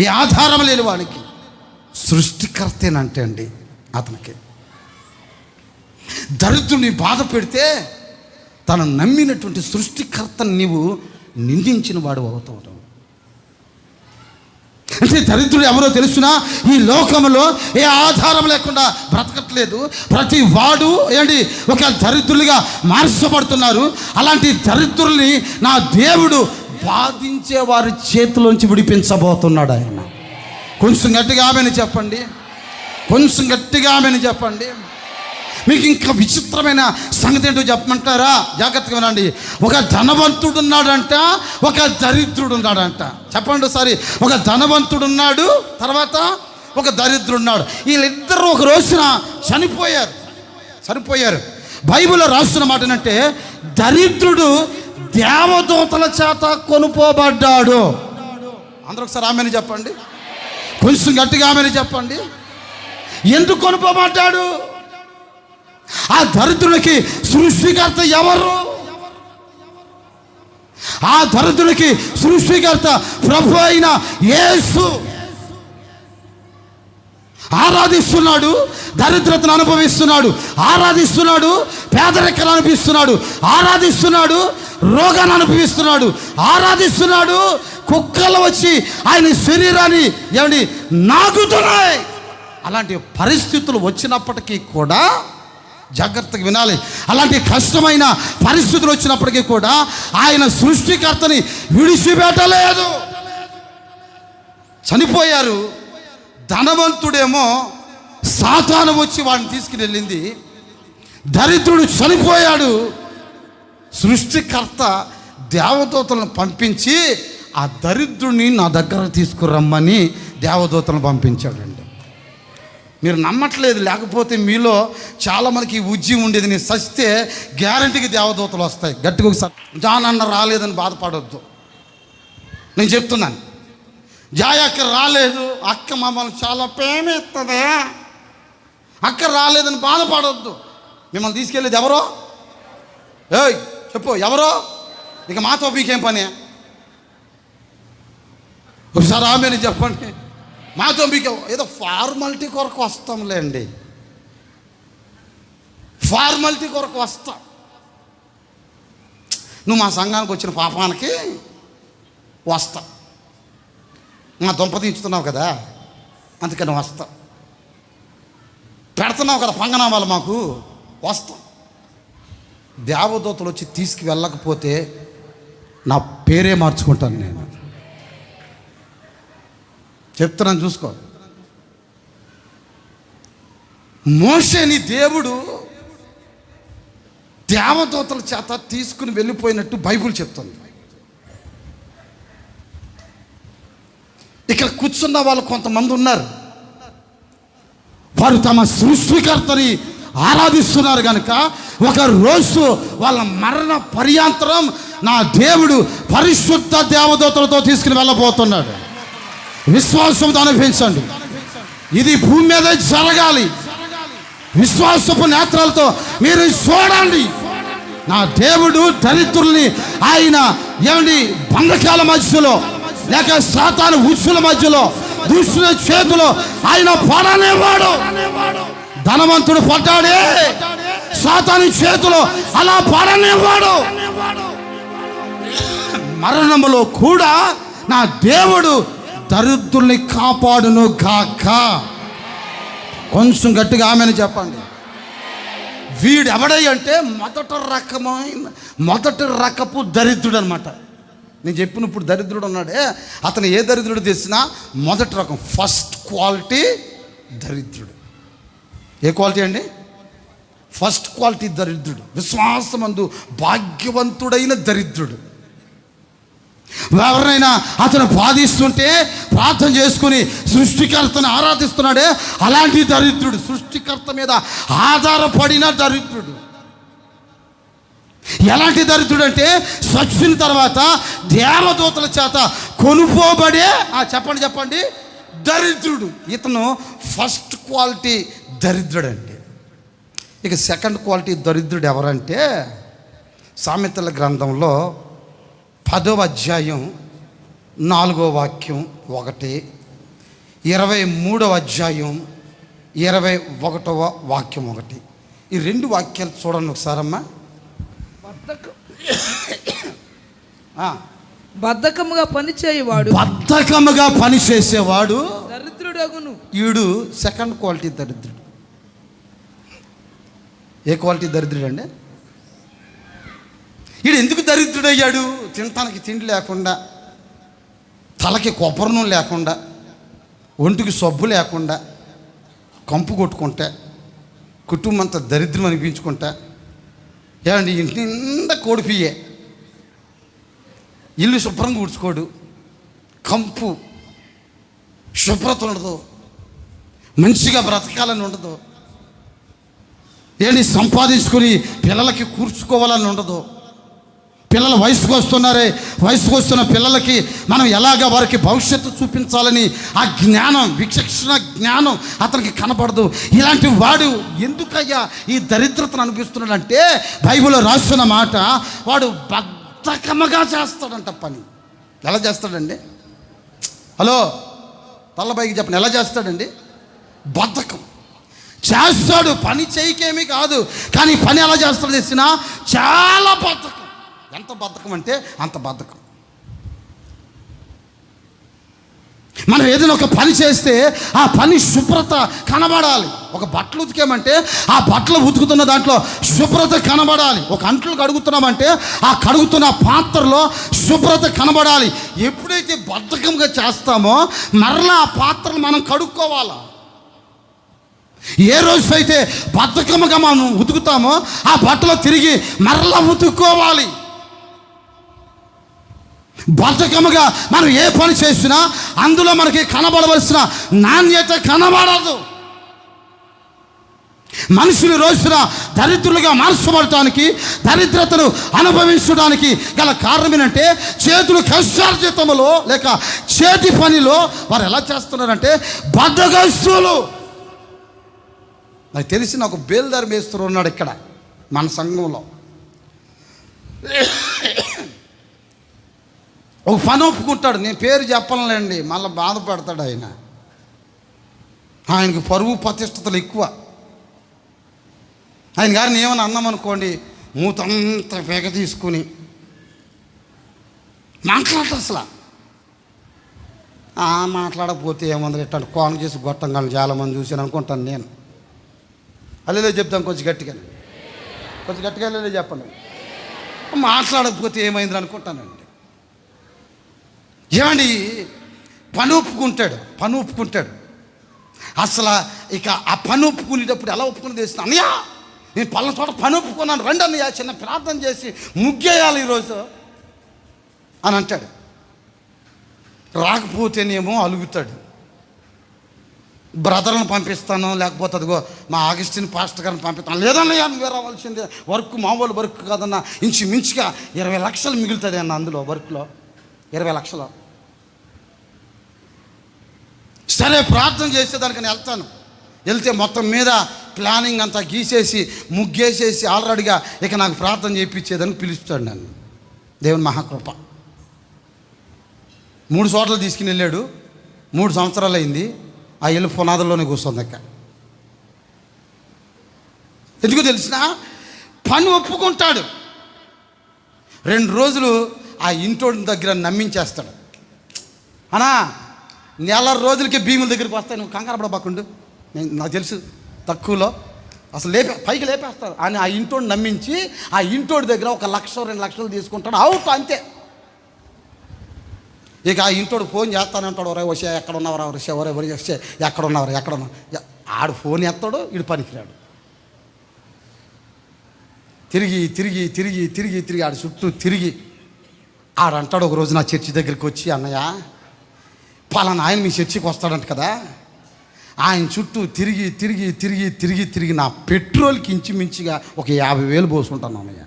ఈ ఆధారం లేని వాడికి సృష్టికర్తేనంటే అండి అతనికి. దరిద్రుని బాధ పెడితే తను నమ్మినటువంటి సృష్టికర్తను నీవు నిందించిన వాడు అవుతావు. అంటే దరిద్రుడు ఎవరో తెలుసునా, ఈ లోకంలో ఏ ఆధారం లేకుండా బ్రతకట్లేదు. ప్రతి వాడు ఏంటి ఒక దరిద్రులుగా మార్చబడుతున్నారు. అలాంటి దరిద్రుల్ని నా దేవుడు బాధించే వారి చేతిలోంచి విడిపించబోతున్నాడు ఆయన. కొంచెం గట్టిగా ఆమెను చెప్పండి. కొంచెం గట్టిగా ఆమెను చెప్పండి. మీకు ఇంకా విచిత్రమైన సంగతి ఏంటో చెప్పమంటారా? జాగ్రత్తగా వినండి. ఒక ధనవంతుడు ఉన్నాడంట, ఒక దరిద్రుడు ఉన్నాడంట. చెప్పండి ఒకసారి. ఒక ధనవంతుడు ఉన్నాడు, తర్వాత ఒక దరిద్రుడు ఉన్నాడు. వీళ్ళిద్దరూ ఒక రోజున చనిపోయారు. బైబిల్లో రాస్తున్న మాట ఏంటంటే, దరిద్రుడు దేవదూతల చేత కొనుపోబడ్డాడు. అందరూ ఒకసారి ఆమెను చెప్పండి. కొంచెం గట్టిగా ఆమెను చెప్పండి. ఎందుకు కొనుపోబడ్డాడు? ఆ దరిద్రునికి సృష్టికర్త ఎవరు? ఆ దరిద్రునికి సృష్టికర్త ప్రభు అయిన యేసు. ఆరాధిస్తున్నాడు, దరిద్రతను అనుభవిస్తున్నాడు, ఆరాధిస్తున్నాడు, పేదరికను అనుభవిస్తున్నాడు, ఆరాధిస్తున్నాడు, రోగాన్ని అనుభవిస్తున్నాడు, ఆరాధిస్తున్నాడు, కుక్కలు వచ్చి ఆయన శరీరాన్ని ఏమండి నాకుతున్నాయి. అలాంటి పరిస్థితులు వచ్చినప్పటికీ కూడా జాగ్రత్తగా వినాలి. అలాంటి కష్టమైన పరిస్థితులు వచ్చినప్పటికీ కూడా ఆయన సృష్టికర్తని విడిచిపెట్టలేదు. చనిపోయారు. ధనవంతుడేమో సాతాను వచ్చి వాడిని తీసుకుని వెళ్ళింది. దరిద్రుడు చనిపోయాడు. సృష్టికర్త దేవదూతలను పంపించి ఆ దరిద్రుడిని నా దగ్గర తీసుకురమ్మని దేవదూతలను పంపించాడండి. మీరు నమ్మట్లేదు, లేకపోతే మీలో చాలామందికి ఉద్యమం ఉండేది. నేను సస్తే గ్యారంటీకి దేవదూతలు వస్తాయి. గట్టిగా ఒకసారి జాన్ అన్న రాలేదని బాధపడొద్దు. నేను చెప్తున్నాను, జాయ్ అక్క రాలేదు, అక్క మమ్మల్ని చాలా ప్రేమిస్తుంది, అక్క రాలేదని బాధపడొద్దు. మిమ్మల్ని తీసుకెళ్ళేది ఎవరో? ఏయ్ చెప్పు, ఎవరో? ఇక మాతో మీకేం పని? ఒకసారి ఆమెను చెప్పండి. మాతో మీకు ఏదో ఫార్మాలిటీ కొరకు వస్తాంలేండి, ఫార్మాలిటీ కొరకు వస్తాం. నువ్వు మా సంఘానికి వచ్చిన పాపానికి వస్తా, మా దుంప దించుతున్నావు కదా అందుకని వస్తాం, పెడుతున్నావు కదా పంగనామాలు మాకు వస్తాం. దేవదూతలు వచ్చి తీసుకువెళ్ళకపోతే నా పేరే మార్చుకుంటాను. నేను చెప్తున్నాను, చూసుకో. మోషేని దేవుడు దేవదూతల చేత తీసుకుని వెళ్ళిపోయినట్టు బైబిల్ చెప్తుంది. ఇక్కడ కూర్చున్న వాళ్ళు కొంతమంది ఉన్నారు, వారు తమ సృష్టికర్తని ఆరాధిస్తున్నారు కనుక ఒక రోజు వాళ్ళ మరణ పర్యాంతరం నా దేవుడు పరిశుద్ధ దేవదూతలతో తీసుకుని వెళ్ళబోతున్నాడు. విశ్వాసంతో అనిపించండి, ఇది భూమి మీద జరగాలి. విశ్వాసపు నేత్రాలతో మీరు చూడండి. నా దేవుడు దరిద్రుల్ని ఆయన ఏమండి బంధకాల మధ్యలో లేక సాతాను ఉచ్చుల మధ్యలో దుష్టుల చేతిలో ఆయన పడనేవాడు. ధనవంతుడు పడ్డాడే, సాతాను చేతిలో అలా పడనేవాడు. మరణములో కూడా నా దేవుడు దరిద్రుల్ని కాపాడును గాక. కొంచెం గట్టిగా ఆమెను చెప్పండి. వీడెవడై అంటే మొదటి రకపు దరిద్రుడు అనమాట. నేను చెప్పినప్పుడు దరిద్రుడు ఉన్నాడే, అతను ఏ దరిద్రుడు తెచ్చినా మొదటి రకం, ఫస్ట్ క్వాలిటీ దరిద్రుడు. ఏ క్వాలిటీ అండి? ఫస్ట్ క్వాలిటీ దరిద్రుడు. విశ్వాసమందు భాగ్యవంతుడైన దరిద్రుడు. ఎవరినైనా అతను బాధిస్తుంటే ప్రార్థన చేసుకుని సృష్టికర్తను ఆరాధిస్తున్నాడే, అలాంటి దరిద్రుడు. సృష్టికర్త మీద ఆధారపడిన దరిద్రుడు. ఎలాంటి దరిద్రుడు అంటే చచ్చిన తర్వాత దేవదూతల చేత కొనుపోబడే చెప్పండి దరిద్రుడు. ఇతను ఫస్ట్ క్వాలిటీ దరిద్రుడు అండి. ఇక సెకండ్ క్వాలిటీ దరిద్రుడు ఎవరంటే సామెతల గ్రంథంలో 10వ అధ్యాయం 4వ వాక్యం 1, 23వ అధ్యాయం 21వ వాక్యం 1. ఈ 2 వాక్యాలు చూడండి ఒకసారమ్మా. బద్ధకముగా పనిచేసేవాడు దరిద్రుడగును. ఈడు సెకండ్ క్వాలిటీ దరిద్రుడు. ఏ క్వాలిటీ దరిద్రుడు అండి? వీడు ఎందుకు దరిద్రుడయ్యాడు? తినటానికి తిండి లేకుండా, తలకి కొబ్బరి నూనె లేకుండా, ఒంటికి సబ్బు లేకుండా, కంపు కొట్టుకుంటా, కుటుంబం అంతా దరిద్రం అనిపించుకుంటా, ఏమండి ఇంటి నిండా కోడిపియ్యే, ఇల్లు శుభ్రంగా ఊడ్చుకోడు, కంపు, శుభ్రత ఉండదు, మంచిగా బ్రతకాలని ఉండదు, ఏంటి సంపాదించుకొని పిల్లలకి కూర్చుకోవాలని ఉండదు. పిల్లలు వయసుకు వస్తున్న పిల్లలకి మనం ఎలాగ వారికి భవిష్యత్తు చూపించాలని ఆ జ్ఞానం, విచక్షణ జ్ఞానం అతనికి కనపడదు. ఇలాంటి వాడు ఎందుకయ్యా ఈ దరిద్రతను అనిపిస్తున్నాడంటే బైబిల్లో రాస్తున్న మాట, వాడు బద్ధకముగా చేస్తాడంట పని. ఎలా చేస్తాడండి? హలో, తల్లబైకి చెప్పండి, ఎలా చేస్తాడండి? బద్ధకం. చేస్తాడు, పని చేయకేమీ కాదు, కానీ పని ఎలా చేస్తాడు తెలిసిన? చాలా బద్ధకం. ఎంత బద్ధకం అంటే అంత బద్ధకం. మనం ఏదైనా ఒక పని చేస్తే ఆ పని శుభ్రత కనబడాలి. ఒక బట్టలు ఉతికామంటే ఆ బట్టలు ఉతుకుతున్న దాంట్లో శుభ్రత కనబడాలి. ఒక అంట్లు కడుగుతున్నామంటే ఆ కడుగుతున్న పాత్రలో శుభ్రత కనబడాలి. ఎప్పుడైతే బద్ధకంగా చేస్తామో మరలా ఆ పాత్రలు మనం కడుక్కోవాలి. ఏ రోజైతే బద్ధకముగా మనం ఉతుకుతామో ఆ బట్టలు తిరిగి మరలా ఉతుక్కోవాలి. బద్ధకముగా మనం ఏ పని చేసినా అందులో మనకి కనబడవలసిన నాణ్యత కనబడదు. మనుషులు రోజున దరిద్రులుగా మార్చబడటానికి, దరిద్రతను అనుభవించడానికి గల కారణం ఏంటంటే చేతులు కష్టార్జితములో లేక చేతి పనిలో వారు ఎలా చేస్తున్నారంటే బద్ధకస్తులు. నాకు తెలిసిన ఒక బేల్దారి మేస్త్రి ఉన్నాడు ఇక్కడ మన సంఘంలో. ఒక పని ఒప్పుకుంటాడు, నేను పేరు చెప్పనులేండి, మళ్ళీ బాధపడతాడు ఆయన. ఆయనకు పరువు ప్రతిష్టతలు ఎక్కువ. ఆయన గారిని ఏమని అన్నామనుకోండి, మూతంతా పెగ తీసుకుని మాట్లాడతారు. అసలు మాట్లాడకపోతే ఏమందరు ఇట్లాంటి కోన చేసి గొట్టంగాను చాలామంది చూసాను అనుకుంటాను నేను. అల్లెలే చెప్తాను కొంచెం గట్టిగా అల్లెలే చెప్పండి. మాట్లాడకపోతే ఏమైంది అనుకుంటానండి. ఏమండి, పని ఒప్పుకుంటాడు. అసలు ఇక ఆ పని ఒప్పుకునేటప్పుడు ఎలా ఒప్పుకుని తెస్తున్నా, అన్నయ్య నేను పలానా చోట పని ఒప్పుకున్నాను, రండి అన్నయ్య చిన్న ప్రార్థన చేసి ముగ్గేయాలి ఈరోజు అని అంటాడు. రాకపోతేనేమో అలుగుతాడు. బ్రదర్లను పంపిస్తాను, లేకపోతే అదిగో మా ఆగస్టిన్ పాస్టర్ గారిని పంపిస్తాను. లేదన్నయ్య నువ్వే రావాల్సిందే, వర్క్ మామూలు వర్క్ కాదన్నా, ఇంచుమించుగా 20 లక్షలు మిగులుతుంది అన్న అందులో వర్క్లో 20 లక్షలు. సరే ప్రార్థన చేసేదానికని వెళ్తే మొత్తం మీద ప్లానింగ్ అంతా గీసేసి ముగ్గేసేసి ఆల్రెడీగా ఇక నాకు ప్రార్థన చేయించేదానికి పిలుస్తాడు నన్ను. దేవుని మహాకృప. 3 చోట్ల తీసుకుని వెళ్ళాడు. 3 సంవత్సరాలు అయింది. ఆ ఇల్లు పునాదుల్లోనే కూర్చోంది అక్క. ఎందుకు తెలిసిన? పని ఒప్పుకుంటాడు. 2 రోజులు ఆ ఇంటోడి దగ్గర నమ్మించేస్తాడు. అనా 4 రోజులకి భీముల దగ్గరికి వస్తాయి, నువ్వు కంగారు పడబాకుండు, నాకు తెలుసు తక్కువలో అసలు పైకి లేపేస్తాడు అని ఆ ఇంటోడిని నమ్మించి ఆ ఇంటోడి దగ్గర 1 లక్ష 2 లక్షలు తీసుకుంటాడు. అవుట్ అంతే. ఇక ఆ ఇంటోడు ఫోన్ చేస్తానంటాడు, ఒరే వచ్చే ఎక్కడ ఉన్నవరా, వచ్చే ఎవరు వచ్చే ఎక్కడ ఉన్నావు. ఆడు ఫోన్ ఎత్తాడు, వీడు పనికిరాడు. తిరిగి ఆడు చుట్టూ తిరిగి ఆడంటాడు ఒక రోజు నా చర్చి దగ్గరికి వచ్చి, అన్నయ్య పలానా ఆయన మీ చర్చికి వస్తాడంట కదా, ఆయన చుట్టూ తిరిగి నా పెట్రోల్కి ఇంచుమించుగా ఒక 50,000 పోసుకుంటాను అన్నయ్య.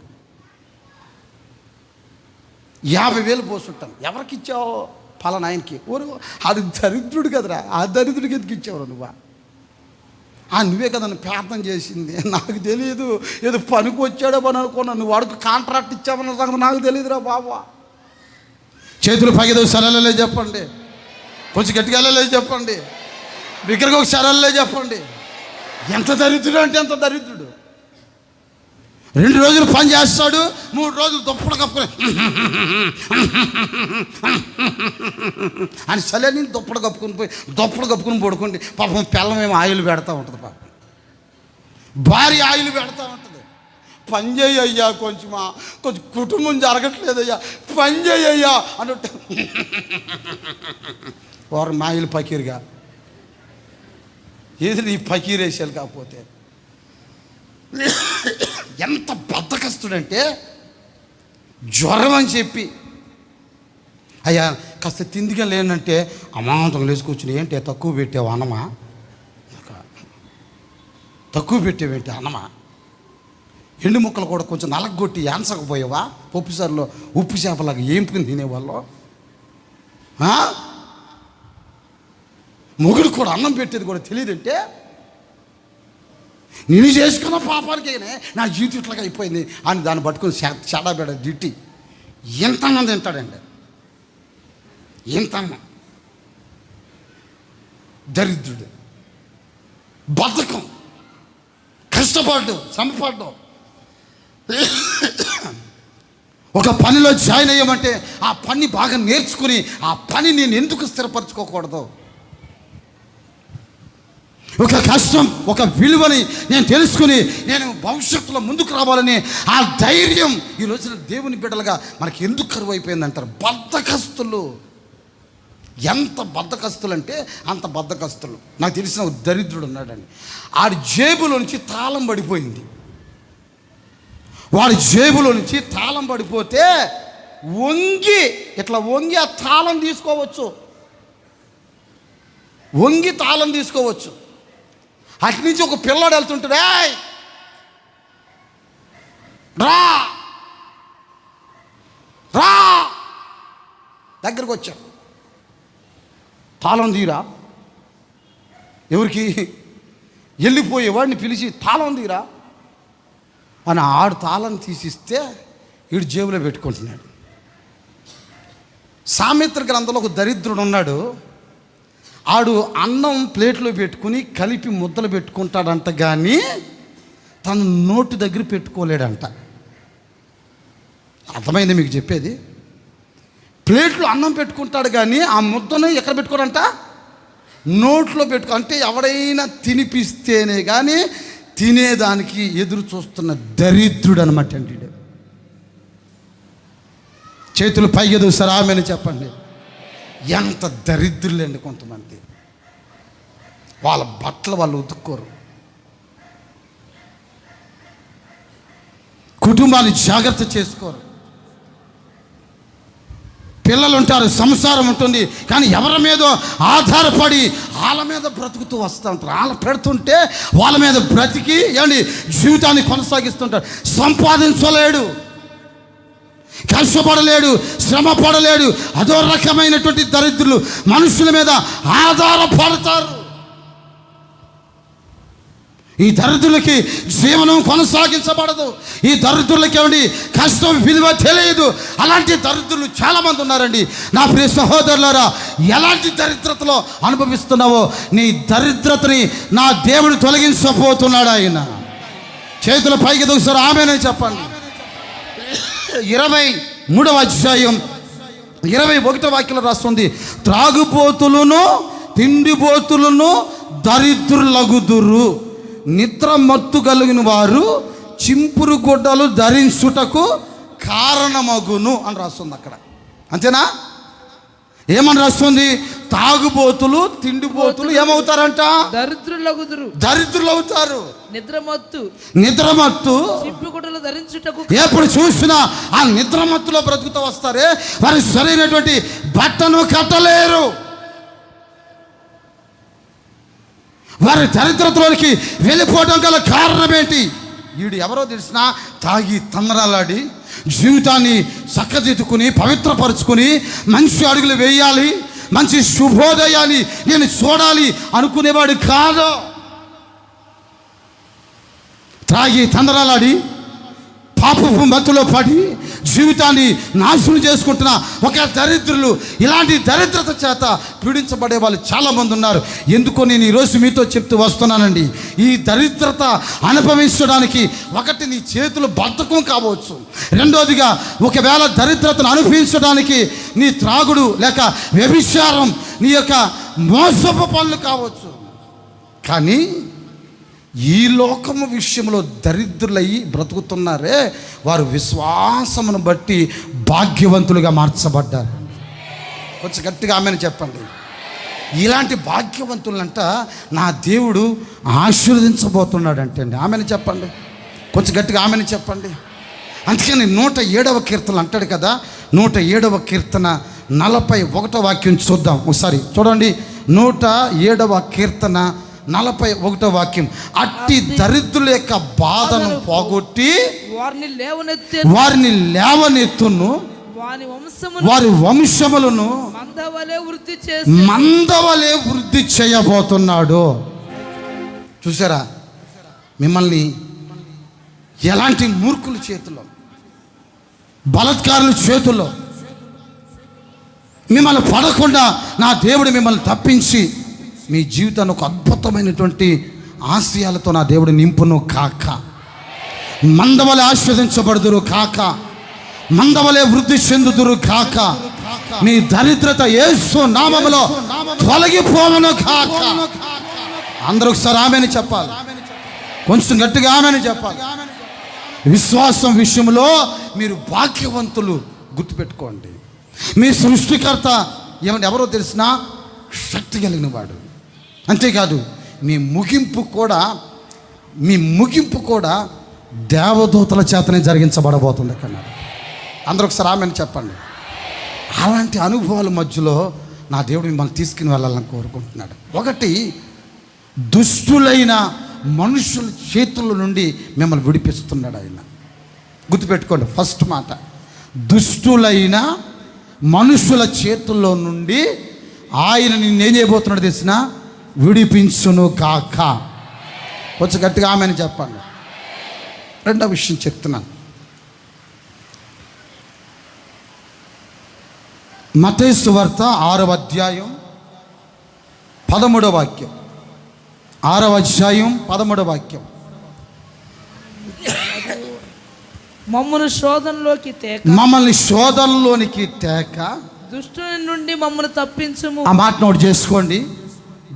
50,000 పోసుంటాను. ఎవరికి ఇచ్చావు? పలానా ఆయనకి. అది దరిద్రుడు కదరా, ఆ దరిద్రుడికి ఎందుకు ఇచ్చావు నువ్వా? నువ్వే కదా నన్ను ప్రార్థన చేసింది, నాకు తెలియదు, ఏదో పనికి వచ్చాడో పని అనుకున్నాను, నువ్వు వాడికి కాంట్రాక్ట్ ఇచ్చావన్న సంగతి నాకు తెలియదురా బాబా. చేతులు పైకి సరళలే చెప్పండి, కొంచెం గట్టిగా వెళ్ళలేదు చెప్పండి, బిగ్గరగా ఒక సరళలే చెప్పండి. ఎంత దరిద్రుడు అంటే ఎంత దరిద్రుడు. 2 రోజులు పని చేస్తాడు, 3 రోజులు దుప్పడు కప్పుకొని అని సలే దుప్పడు కప్పుకుని పడుకోండి. పాపం పిల్లమేమో ఆయిల్ పెడతా ఉంటుంది, పాపం భార్య ఆయిల్ పెడతా ఉంటుంది. పని చేయయ్యా, కొంచెం కుటుంబం జరగట్లేదయ్యా, పని చేయయ్యా అన్నట్టు వారు మాయిల్ పకీరుగా ఏది నీ పకీరేసారు. కాకపోతే ఎంత బద్ధకస్తుడంటే జ్వరం అని చెప్పి, అయ్యా కాస్త తిండిగా లేనంటే అమాంతం లేచుకొచ్చిన, ఏంటి తక్కువ పెట్టావు అన్నమా, తక్కువ పెట్టావేంటి అన్నమా, ఎండు ముక్కలు కూడా కొంచెం నలగొట్టి యాన్సకపోయావా, పప్పుసారులో ఉప్పు చేపలాగా ఏంపుకుని తినేవాళ్ళు. మొగుడు కూడా అన్నం పెట్టేది కూడా తెలియదంటే, నేను చేసుకున్న పాపానికైనా నా జీవితం ఇట్లాగా అయిపోయింది అని దాన్ని పట్టుకుని చెడబెడ దిట్టి ఎంతమంది తింటాడండి, ఎంతమ్మ దరిద్రుడు. బద్ధకం, కష్టపడ్డం, శ్రమపడ్డం. ఒక పనిలో జాయిన్ అయ్యామంటే ఆ పని బాగా నేర్చుకుని ఆ పని నేను ఎందుకు స్థిరపరచుకోకూడదు? ఒక కష్టం, ఒక విలువని నేను తెలుసుకుని నేను భవిష్యత్తులో ముందుకు రావాలని ఆ ధైర్యం ఈ రోజున దేవుని బిడ్డలుగా మనకి ఎందుకు కరువు అయిపోయిందంటారు? బద్ధకస్తులు. ఎంత బద్ధకస్తులు అంటే అంత బద్ధకస్తులు. నాకు తెలిసిన ఒక దరిద్రుడు ఉన్నాడండి. ఆడి జేబులో నుంచి తాళం పడిపోయింది. వాడి జేబులో నుంచి తాళం పడిపోతే ఇట్లా వంగి ఆ తాళం తీసుకోవచ్చు, వంగి తాళం తీసుకోవచ్చు. అటు నుంచి ఒక పిల్లాడు వెళ్తుంటాడు, ఏయ్ రా రా, దగ్గరకు వచ్చాడు, తాళం తీరా. ఎవరికి? వెళ్ళిపోయేవాడిని పిలిచి తాళం తీరా అని ఆడు తాళం తీసిస్తే వీడు జేబులో పెట్టుకుంటున్నాడు. సామెత్ర గ్రంథంలో ఒక దరిద్రుడు ఉన్నాడు. ఆడు అన్నం ప్లేట్లో పెట్టుకుని కలిపి ముద్దలు పెట్టుకుంటాడంట, కానీ తన నోటి దగ్గర పెట్టుకోలేడంట. అర్థమైంది మీకు చెప్పేది? ప్లేట్లో అన్నం పెట్టుకుంటాడు కానీ ఆ ముద్దను ఎక్కడ పెట్టుకోడంట? నోట్లో పెట్టుకో. అంటే ఎవడైనా తినిపిస్తేనే కానీ తినేదానికి ఎదురు చూస్తున్న దరిద్రుడు అనమాట అండి. చేతులు పైకి సార్ ఆమెను చెప్పండి. ఎంత దరిద్రులండి కొంతమంది. వాళ్ళ బట్టలు వాళ్ళు ఉతుక్కోరు, కుటుంబాన్ని జాగ్రత్త చేసుకోరు. పిల్లలు ఉంటారు, సంసారం ఉంటుంది, కానీ ఎవరి మీదో ఆధారపడి వాళ్ళ మీద బ్రతుకుతూ వస్తూ ఉంటారు. వాళ్ళ పెడుతుంటే వాళ్ళ మీద బ్రతికి జీవితాన్ని కొనసాగిస్తుంటారు. సంపాదించలేడు, కష్టపడలేడు, శ్రమ పడలేడు. అదో రకమైనటువంటి దరిద్రులు మనుషుల మీద ఆధారపడతారు. ఈ దరిద్రులకి జీవనం కొనసాగించబడదు. ఈ దరిద్రులకి కష్టం విలువ తెలియదు. అలాంటి దరిద్రులు చాలామంది ఉన్నారండి. నా ప్రియ సహోదరులారా, ఎలాంటి దరిద్రతలో అనుభవిస్తున్నావో నీ దరిద్రతని నా దేవుడు తొలగించబోతున్నాడు. ఆయన చేతుల పైకి ఒకసారి ఆమెనని చెప్పండి. 23వ అధ్యాయం 21వ వాక్యంలో రాస్తుంది, త్రాగుబోతులను తిండిబోతులను దరిద్రులగుదురు, నిద్ర మత్తు కలిగిన వారు చింపురు గుడ్డలు ధరించుటకు కారణమగును అని రాస్తుంది అక్కడ. అంతేనా? ఏమని రాస్తుంది? తాగుబోతులు తిండిబోతులు ఏమవుతారంట? దరిద్రులు అవుతారు. నిద్రమత్తు చింపుగుడ్డలు ధరించుటకు. ఎప్పుడు చూసినా ఆ నిద్రమత్తులో బ్రతుకుతూ వస్తారే, వారి సరైనటువంటి బట్టను కట్టలేరు. వారి దరిద్రతలోనికి వెళ్ళిపోవడం గల కారణం ఏంటి? వీడు ఎవరో తెలిసినా తాగి తన్నరాలాడి జీవితాన్ని చక్కదిద్దుకుని పవిత్రపరుచుకుని మంచి అడుగులు వేయాలి, మంచి శుభోదయాన్ని నేను చూడాలి అనుకునేవాడు కాదు. తాగి తందరాలాడి పాపపు మత్తులో పడి జీవితాన్ని నాశనం చేసుకుంటున్న ఒక దరిద్రులు, ఇలాంటి దరిద్రత చేత పీడించబడే వాళ్ళు చాలామంది ఉన్నారు. ఎందుకో నేను ఈరోజు మీతో చెప్తూ వస్తున్నానండి. ఈ దరిద్రత అనుభవించడానికి ఒకటి నీ చేతులు బద్ధకం కావచ్చు, రెండోదిగా ఒకవేళ దరిద్రతను అనుభవించడానికి నీ త్రాగుడు లేక వ్యభిచారం, నీ యొక్క మోసపు పనులు కావచ్చు. కానీ ఈ లోకము విషయంలో దరిద్రులయ్యి బ్రతుకుతున్నారే, వారు విశ్వాసమును బట్టి భాగ్యవంతులుగా మార్చబడ్డారు. కొంచెం గట్టిగా ఆమెను చెప్పండి. ఇలాంటి భాగ్యవంతులంట నా దేవుడు ఆశీర్వదించబోతున్నాడు అంటే అండి. ఆమెను చెప్పండి, కొంచెం గట్టిగా ఆమెను చెప్పండి. అందుకని 107వ కీర్తన అంటాడు కదా, 107వ కీర్తన 41వ వాక్యం చూద్దాం ఒకసారి. చూడండి, 107వ కీర్తన 41వ వాక్యం. అట్టి దరిద్రుల యొక్క బాధను పోగొట్టి వారిని లేవనెత్తును, వారి వంశములను మందవలే వృద్ధి చేయబోతున్నాడు. చూసారా, మిమ్మల్ని ఎలాంటి మూర్ఖుల చేతిలో, బలత్కారుల చేతుల్లో మిమ్మల్ని పడకుండా నా దేవుడు మిమ్మల్ని తప్పించి మీ జీవితాన్ని ఒక అద్భుతమైనటువంటి ఆశయాలతో నా దేవుడు నింపును కాక. మందవలే ఆస్వాదించబడుదురు కాక, మందవలే వృద్ధి చెందుదురు కాక. నీ దరిద్రత యేసు నామములో తొలగిపోవను కాక. అందరూ ఒకసారి ఆమెని చెప్పాలి, కొంచెం గట్టిగా ఆమెని చెప్పాలి. విశ్వాసం విషయంలో మీరు భాగ్యవంతులు. గుర్తుపెట్టుకోండి, మీ సృష్టికర్త ఏమంటే ఎవరో తెలిసినా శక్తి కలిగిన వాడు. అంతేకాదు మీ ముగింపు కూడా దేవదూతల చేతనే జరిగించబడబోతుంది అన్నాడు. అందరూ ఒకసారి ఆమెను చెప్పండి. అలాంటి అనుభవాల మధ్యలో నా దేవుడు మిమ్మల్ని తీసుకుని వెళ్ళాలని కోరుకుంటున్నాడు. ఒకటి, దుష్టులైన మనుషుల చేతుల నుండి మిమ్మల్ని విడిపిస్తున్నాడు ఆయన. గుర్తుపెట్టుకోండి, ఫస్ట్ మాట, దుష్టులైన మనుషుల చేతుల్లో నుండి ఆయన నిన్నేం చేయబోతున్నాడు తెలిసిన? విడిపించును కాక. కొంచెం గట్టిగా ఆమెను చెప్పండి. రెండో విషయం చెప్తున్నాను. మత్తయి సువార్త 6వ అధ్యాయం 13వ వాక్యం. 6వ అధ్యాయం 13వ వాక్యం. మమ్మల్ని శోధనలోనికి తేక దుష్టుని నుండి మమ్మల్ని తప్పించుము. ఆ మాట నోట్ చేసుకోండి.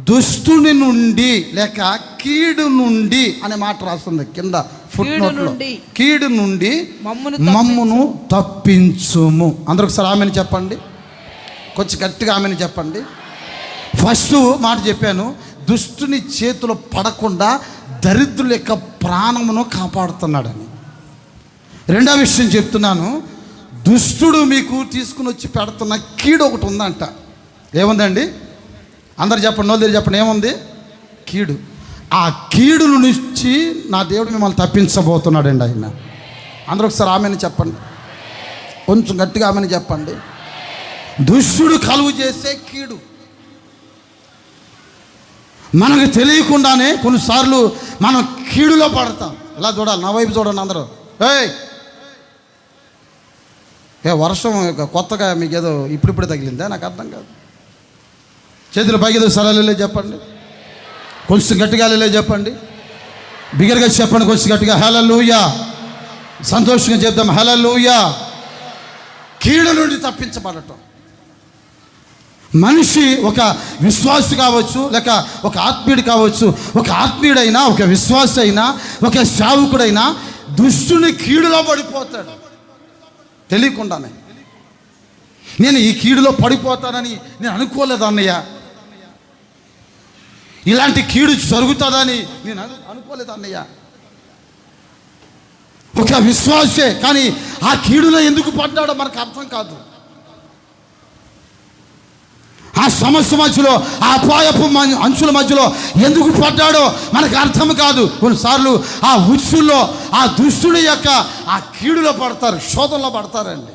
దుష్టుని నుండి లేక కీడు నుండి అనే మాట రాస్తుంది కింద ఫుట్నోట్లో. కీడు నుండి మమ్మును తప్పించుము. అందరూ ఒకసారి ఆమెను చెప్పండి, కొంచెం గట్టిగా ఆమెను చెప్పండి. ఫస్ట్ మాట చెప్పాను, దుష్టుని చేతిలో పడకుండా దరిద్రుల యొక్క ప్రాణమును కాపాడుతున్నాడని. రెండో విషయం చెప్తున్నాను, దుష్టుడు మీకు తీసుకుని వచ్చి పెడుతున్న కీడు ఒకటి ఉందంట. ఏముందండి? అందరు చెప్పండి, నోళ్ళు చెప్పండి, ఏముంది? కీడు. ఆ కీడు నుంచి నా దేవుడు మిమ్మల్ని తప్పించబోతున్నాడండి ఆయన. అందరూ ఒకసారి ఆమెను చెప్పండి, కొంచెం గట్టిగా ఆమెను చెప్పండి. దుష్టుడు కలుగు చేసే కీడు మనకు తెలియకుండానే కొన్నిసార్లు మనం కీడులో పడతాం. ఇలా చూడాలి, నా వైపు చూడండి అందరూ. వర్షం కొత్తగా మీకు ఏదో ఇప్పుడిప్పుడే తగిలిందా? నాకు అర్థం కాదు. చేతులు పైకి సరళలే చెప్పండి, కొంచెం గట్టిగా లే చెప్పండి, బిగ్గరగా చెప్పండి, కొంచెం గట్టిగా హల్లెలూయా. సంతోషంగా చెప్దాం హల్లెలూయా. కీడు నుండి తప్పించబడటం. మనిషి ఒక విశ్వాసి కావచ్చు, లేక ఒక ఆత్మీయుడు కావచ్చు, ఒక ఆత్మీయుడైనా, ఒక విశ్వాసి అయినా, ఒక సేవకుడైనా దుష్టుని కీడులో పడిపోతాడు తెలియకుండానే. నేను ఈ కీడులో పడిపోతానని నేను అనుకోలేదు అన్నయ్య, ఇలాంటి కీడు జరుగుతుందని నేను అనుకోలేదు అన్నయ్య. ఒక విశ్వాసే, కానీ ఆ కీడులో ఎందుకు పడ్డాడో మనకు అర్థం కాదు. ఆ సమస్య మధ్యలో, ఆ అపాయపు అంచుల మధ్యలో ఎందుకు పడ్డాడో మనకు అర్థం కాదు. కొన్నిసార్లు ఆ ఉచ్చుల్లో ఆ దుష్టుడి యొక్క ఆ కీడులో పడతారు, శోధనలో పడతారండి.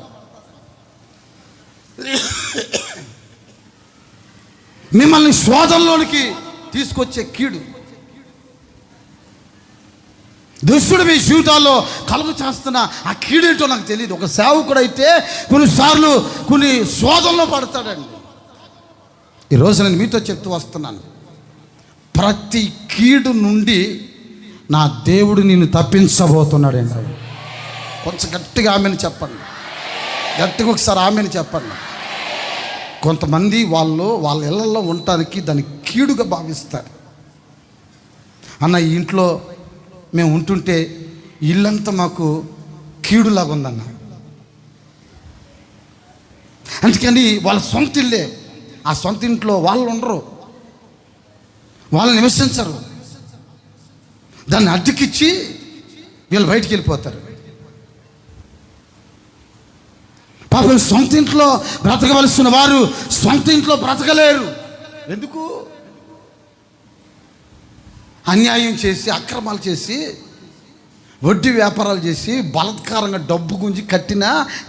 మిమ్మల్ని శోధనలోనికి తీసుకొచ్చే కీడు, దుష్టుడు మీ జీవితాల్లో కలుగు చేస్తున్న ఆ కీడేంటో నాకు తెలియదు. ఒక సేవకుడైతే కొన్నిసార్లు కొన్ని శోధనలో పడతాడండి. ఈరోజు నేను మీతో చెప్తూ వస్తున్నాను, ప్రతి కీడు నుండి నా దేవుడు నిన్ను తప్పించబోతున్నాడండి. కొంచెం గట్టిగా ఆమెను చెప్పండి, గట్టిగా ఒకసారి ఆమెను చెప్పండి. కొంతమంది వాళ్ళ ఇళ్ళల్లో ఉండటానికి దాన్ని కీడుగా భావిస్తారు. అన్న ఈ ఇంట్లో మేము ఉంటుంటే ఇల్లంతా మాకు కీడులాగా ఉందన్న. అందుకని వాళ్ళ సొంత ఇల్లే, ఆ సొంత ఇంట్లో వాళ్ళు ఉండరు, వాళ్ళు నివసించరు, దాన్ని అద్దెకిచ్చి వీళ్ళు బయటికి వెళ్ళిపోతారు. పాపం సొంత ఇంట్లో బ్రతకవలసిన వారు సొంత ఇంట్లో బ్రతకలేరు. ఎందుకు? అన్యాయం చేసి, అక్రమాలు చేసి, వడ్డీ వ్యాపారాలు చేసి, బలాత్కారంగా డబ్బు గుంజి కట్టిన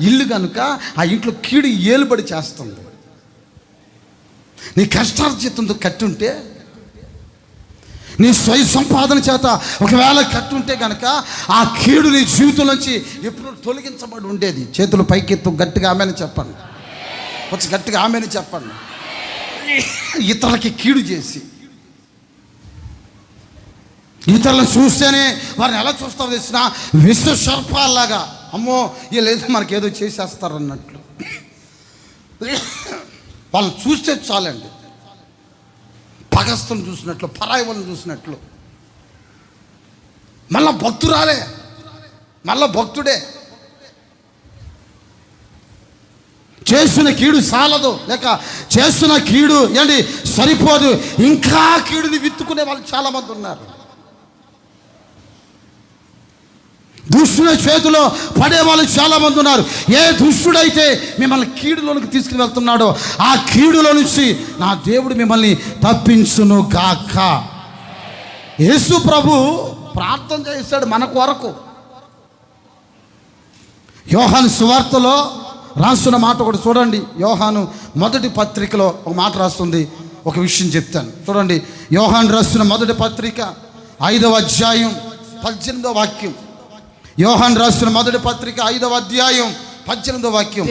ఇల్లు కనుక ఆ ఇంట్లో కీడు ఏలుబడి చేస్తుంది. నీ కష్టార్జితంతో కట్టుంటే, నీ స్వయ సంపాదన చేత ఒకవేళ కట్టుంటే కనుక ఆ కీడు నీ జీవితం నుంచి ఎప్పుడు తొలగించబడి ఉండేది. చేతులు పైకెత్తు, గట్టిగా ఆమెను చెప్పండి, కొంచెం గట్టిగా ఆమెను చెప్పండి. ఇతరులకి కీడు చేసి ఇతరులను చూస్తేనే వారిని ఎలా చూస్తావు తెలిసిన విశ్వ సర్పాల్లాగా, అమ్మో వీళ్ళేదో మనకేదో చేసేస్తారు అన్నట్లు. వాళ్ళని చూస్తే చాలండి, పగస్తుని చూసినట్లు, పరాయి వాళ్ళని చూసినట్లు. మళ్ళా భక్తురాలే, మళ్ళా భక్తుడే. చేస్తున్న కీడు చాలదు, లేక చేస్తున్న కీడు ఏంటి సరిపోదు, ఇంకా కీడుని విత్తుకునే వాళ్ళు చాలామంది ఉన్నారు. దుష్టుల చేతిలో పడే వాళ్ళు చాలామంది ఉన్నారు. ఏ దుష్టుడైతే మిమ్మల్ని కీడులోనికి తీసుకుని వెళ్తున్నాడో ఆ కీడులో నుంచి నా దేవుడు మిమ్మల్ని తప్పించును గాక. యేసు ప్రభు ప్రార్థన చేశాడు మన కొరకు. యోహాను సువార్తలో రాస్తున్న మాట ఒకటి చూడండి. యోహాను మొదటి పత్రికలో ఒక మాట రాస్తుంది, ఒక విషయం చెప్తాను చూడండి. యోహాను రాస్తున్న మొదటి పత్రిక 5వ అధ్యాయం 18వ వాక్యం. యోహాను రాస్తున్న మొదటి పత్రిక 5వ అధ్యాయం 18వ వాక్యం.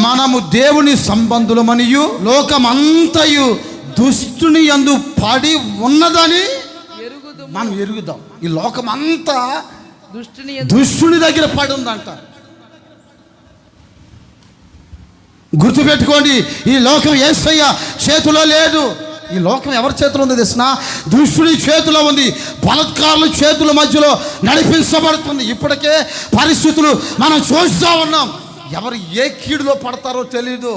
మనము దేవుని సంబంధులమనియు లోకమంతయు దుష్టుని యందు పడి ఉన్నదని మనం ఎరుగుదాం. ఈ లోకమంతా దుష్టుని దగ్గర పడి ఉందంట. గుర్తుపెట్టుకోండి, ఈ లోకం యేసయ్య చేతిలో లేదు. ఈ లోకం ఎవరి చేతిలో ఉంది తెలిసిన? దుష్టుడి చేతిలో ఉంది. బలత్కారుల చేతుల మధ్యలో నడిపించబడుతుంది. ఇప్పటికే పరిస్థితులు మనం చూస్తూ ఉన్నాం. ఎవరు ఏ కీడులో పడతారో తెలీదు,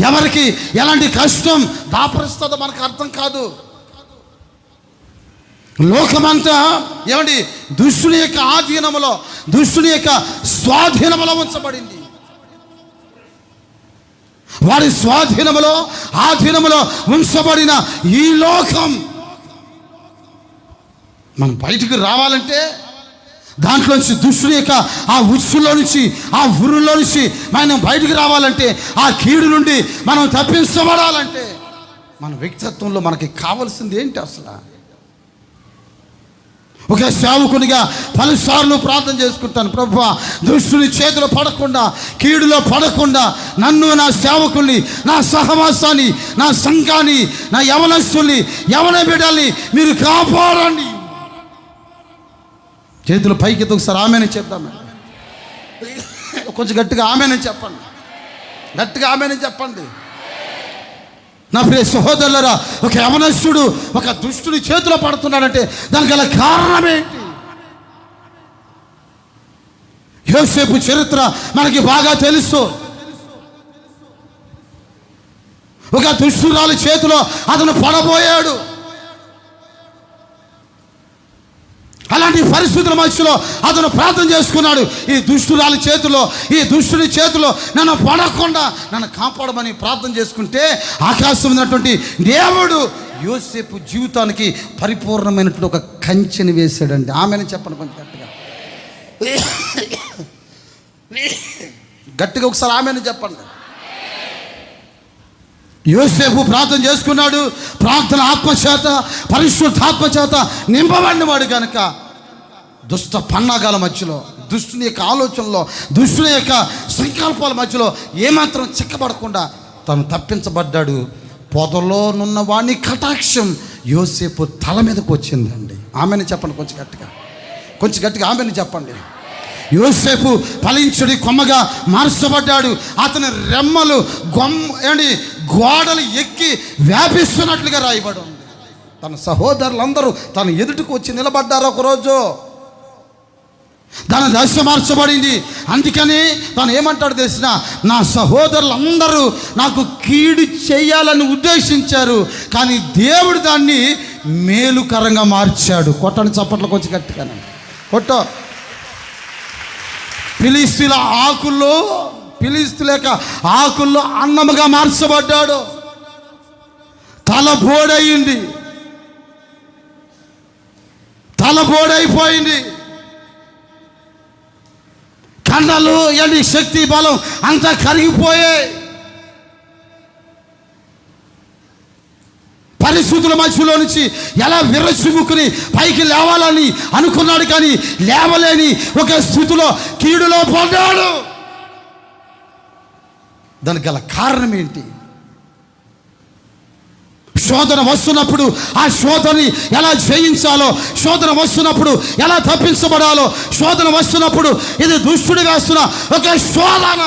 ఎవరికి ఎలాంటి కష్టం దాపరిస్తుందో మనకు అర్థం కాదు. లోకమంతా ఏమండి దుష్టుని యొక్క ఆధీనములో, దుష్టుని యొక్క స్వాధీనములో ఉంచబడింది. వారి స్వాధీనములో, ఆధీనములో ఉంచబడిన ఈ లోకం మనం బయటికి రావాలంటే, దాంట్లోంచి దుష్టుని యొక్క ఆ ఉచ్చులో నుంచి, ఆ ఉరులో నుంచి మనం బయటికి రావాలంటే, ఆ కీడు నుండి మనం తప్పించబడాలంటే మన వ్యక్తిత్వంలో మనకి కావాల్సింది ఏంటి అసలు? ఒక సేవకునిగా పలుసార్లు ప్రార్థన చేసుకుంటాను, ప్రభువా దుష్టుని చేతిలో పడకుండా, కీడులో పడకుండా నన్ను, నా సేవకుల్ని, నా సహవాసాన్ని, నా సంఘాన్ని, నా యవనస్తుల్ని, యవన బిడ్డల్ని మీరు కాపాడండి. చేతులు పైకి ఒకసారి ఆమెనే చెప్తాను. కొంచెం గట్టిగా ఆమెనే చెప్పండి, గట్టిగా ఆమెనే చెప్పండి. నా ప్రియ సహోదరులరా, ఒక యవనస్తుడు ఒక దుష్టుని చేతిలో పడుతున్నాడంటే దానికి గల కారణం ఏంటి? యోసేపు చరిత్ర మనకి బాగా తెలుసు. ఒక దుష్టురాలి చేతిలో అతను పడబోయాడు. అలాంటి పరిస్థితుల మధ్యలో అతను ప్రార్థన చేసుకున్నాడు. ఈ దుష్టురాలి చేతిలో, ఈ దుష్టుని చేతిలో నన్ను పడకుండా నన్ను కాపాడమని ప్రార్థన చేసుకుంటే ఆకాశం ఉన్నటువంటి దేవుడు యోసేపు జీవితానికి పరిపూర్ణమైనటువంటి ఒక కంచెని వేశాడండి. ఆమెను చెప్పండి కొంచెం గట్టిగా, గట్టిగా ఒకసారి ఆమెను చెప్పండి. యోసేపు ప్రార్థన చేసుకున్నాడు. ప్రార్థన ఆత్మచేత, పరిశుద్ధాత్మ చేత నింపబడిన వాడు కనుక దుష్ట పన్నాగాల మధ్యలో, దుష్టుని యొక్క ఆలోచనలో, దుష్టుని యొక్క సంకల్పాల మధ్యలో ఏమాత్రం చిక్కబడకుండా తను తప్పించబడ్డాడు. పొదలోనున్న వాణ్ణి కటాక్షం యోసేపు తల మీదకు వచ్చిందండి. ఆమెను చెప్పండి కొంచెం గట్టిగా, కొంచెం గట్టిగా ఆమెను చెప్పండి. యోసేపు ఫలించుడి కొమ్మగా మార్చబడ్డాడు. అతని రెమ్మలు గోడలు ఎక్కి వ్యాపిస్తున్నట్లుగా రాయబడి ఉంది. తన సహోదరులందరూ తన ఎదుటికి వచ్చి నిలబడ్డారు. ఒకరోజు తన దశ మార్చబడింది. అందుకని తను ఏమంటాడు తెలిసిన? నా సహోదరులందరూ నాకు కీడు చేయాలని ఉద్దేశించారు, కానీ దేవుడు దాన్ని మేలుకరంగా మార్చాడు. కొట్టని చప్పట్లు కొంచెం గట్టిగానే కొట్టో. ఫిలిస్తీన్ల ఆకుల్లో, ఫిలిస్తీన్ల యొక్క ఆకుల్లో అన్నముగా మార్చబడ్డాడు. తల బోడయింది, తల బోడైపోయింది. కండలు ఎండి శక్తి బలం అంతా కరిగిపోయాయి. పరిస్థితుల మధ్యలో నుంచి ఎలా విర్రచిమ్ముకుని పైకి లేవాలని అనుకున్నాడు, కానీ లేవలేని ఒక స్థితిలో కీడులో పడ్డాడు. దానికి గల కారణం ఏంటి? శోధన వస్తున్నప్పుడు ఆ శోధనని ఎలా జయించాలో, శోధన వస్తున్నప్పుడు ఎలా తప్పించబడాలో, శోధన వస్తున్నప్పుడు ఇది దుష్టుడు వేస్తున్న ఒక శోధన,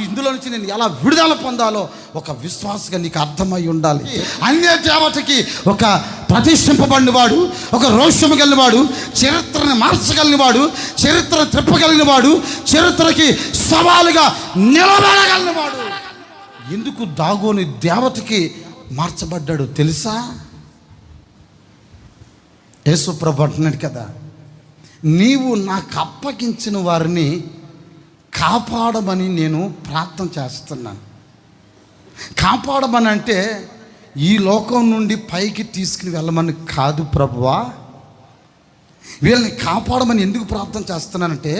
ఇందులో నుంచి నేను ఎలా విడుదల పొందాలో ఒక విశ్వాసగా నీకు అర్థమై ఉండాలి. అన్య దేవతకి ఒక ప్రతిష్ఠింపబడిన వాడు, ఒక రోషము కలిగిన వాడు, చరిత్రను మార్చగలిగిన వాడు, చరిత్ర తిప్పగలిగిన వాడు, చరిత్రకి సవాలుగా నిలబడగలిగిన వాడు ఎందుకు దాగోని దేవతకి మార్చబడ్డాడు తెలుసా? యేసు ప్రభు అంటున్నాడు కదా, నీవు నాకు అప్పగించిన వారిని కాపాడమని నేను ప్రార్థన చేస్తున్నాను. కాపాడమని అంటే ఈ లోకం నుండి పైకి తీసుకుని వెళ్ళమని కాదు ప్రభువా. వీళ్ళని కాపాడమని ఎందుకు ప్రార్థన చేస్తున్నానంటే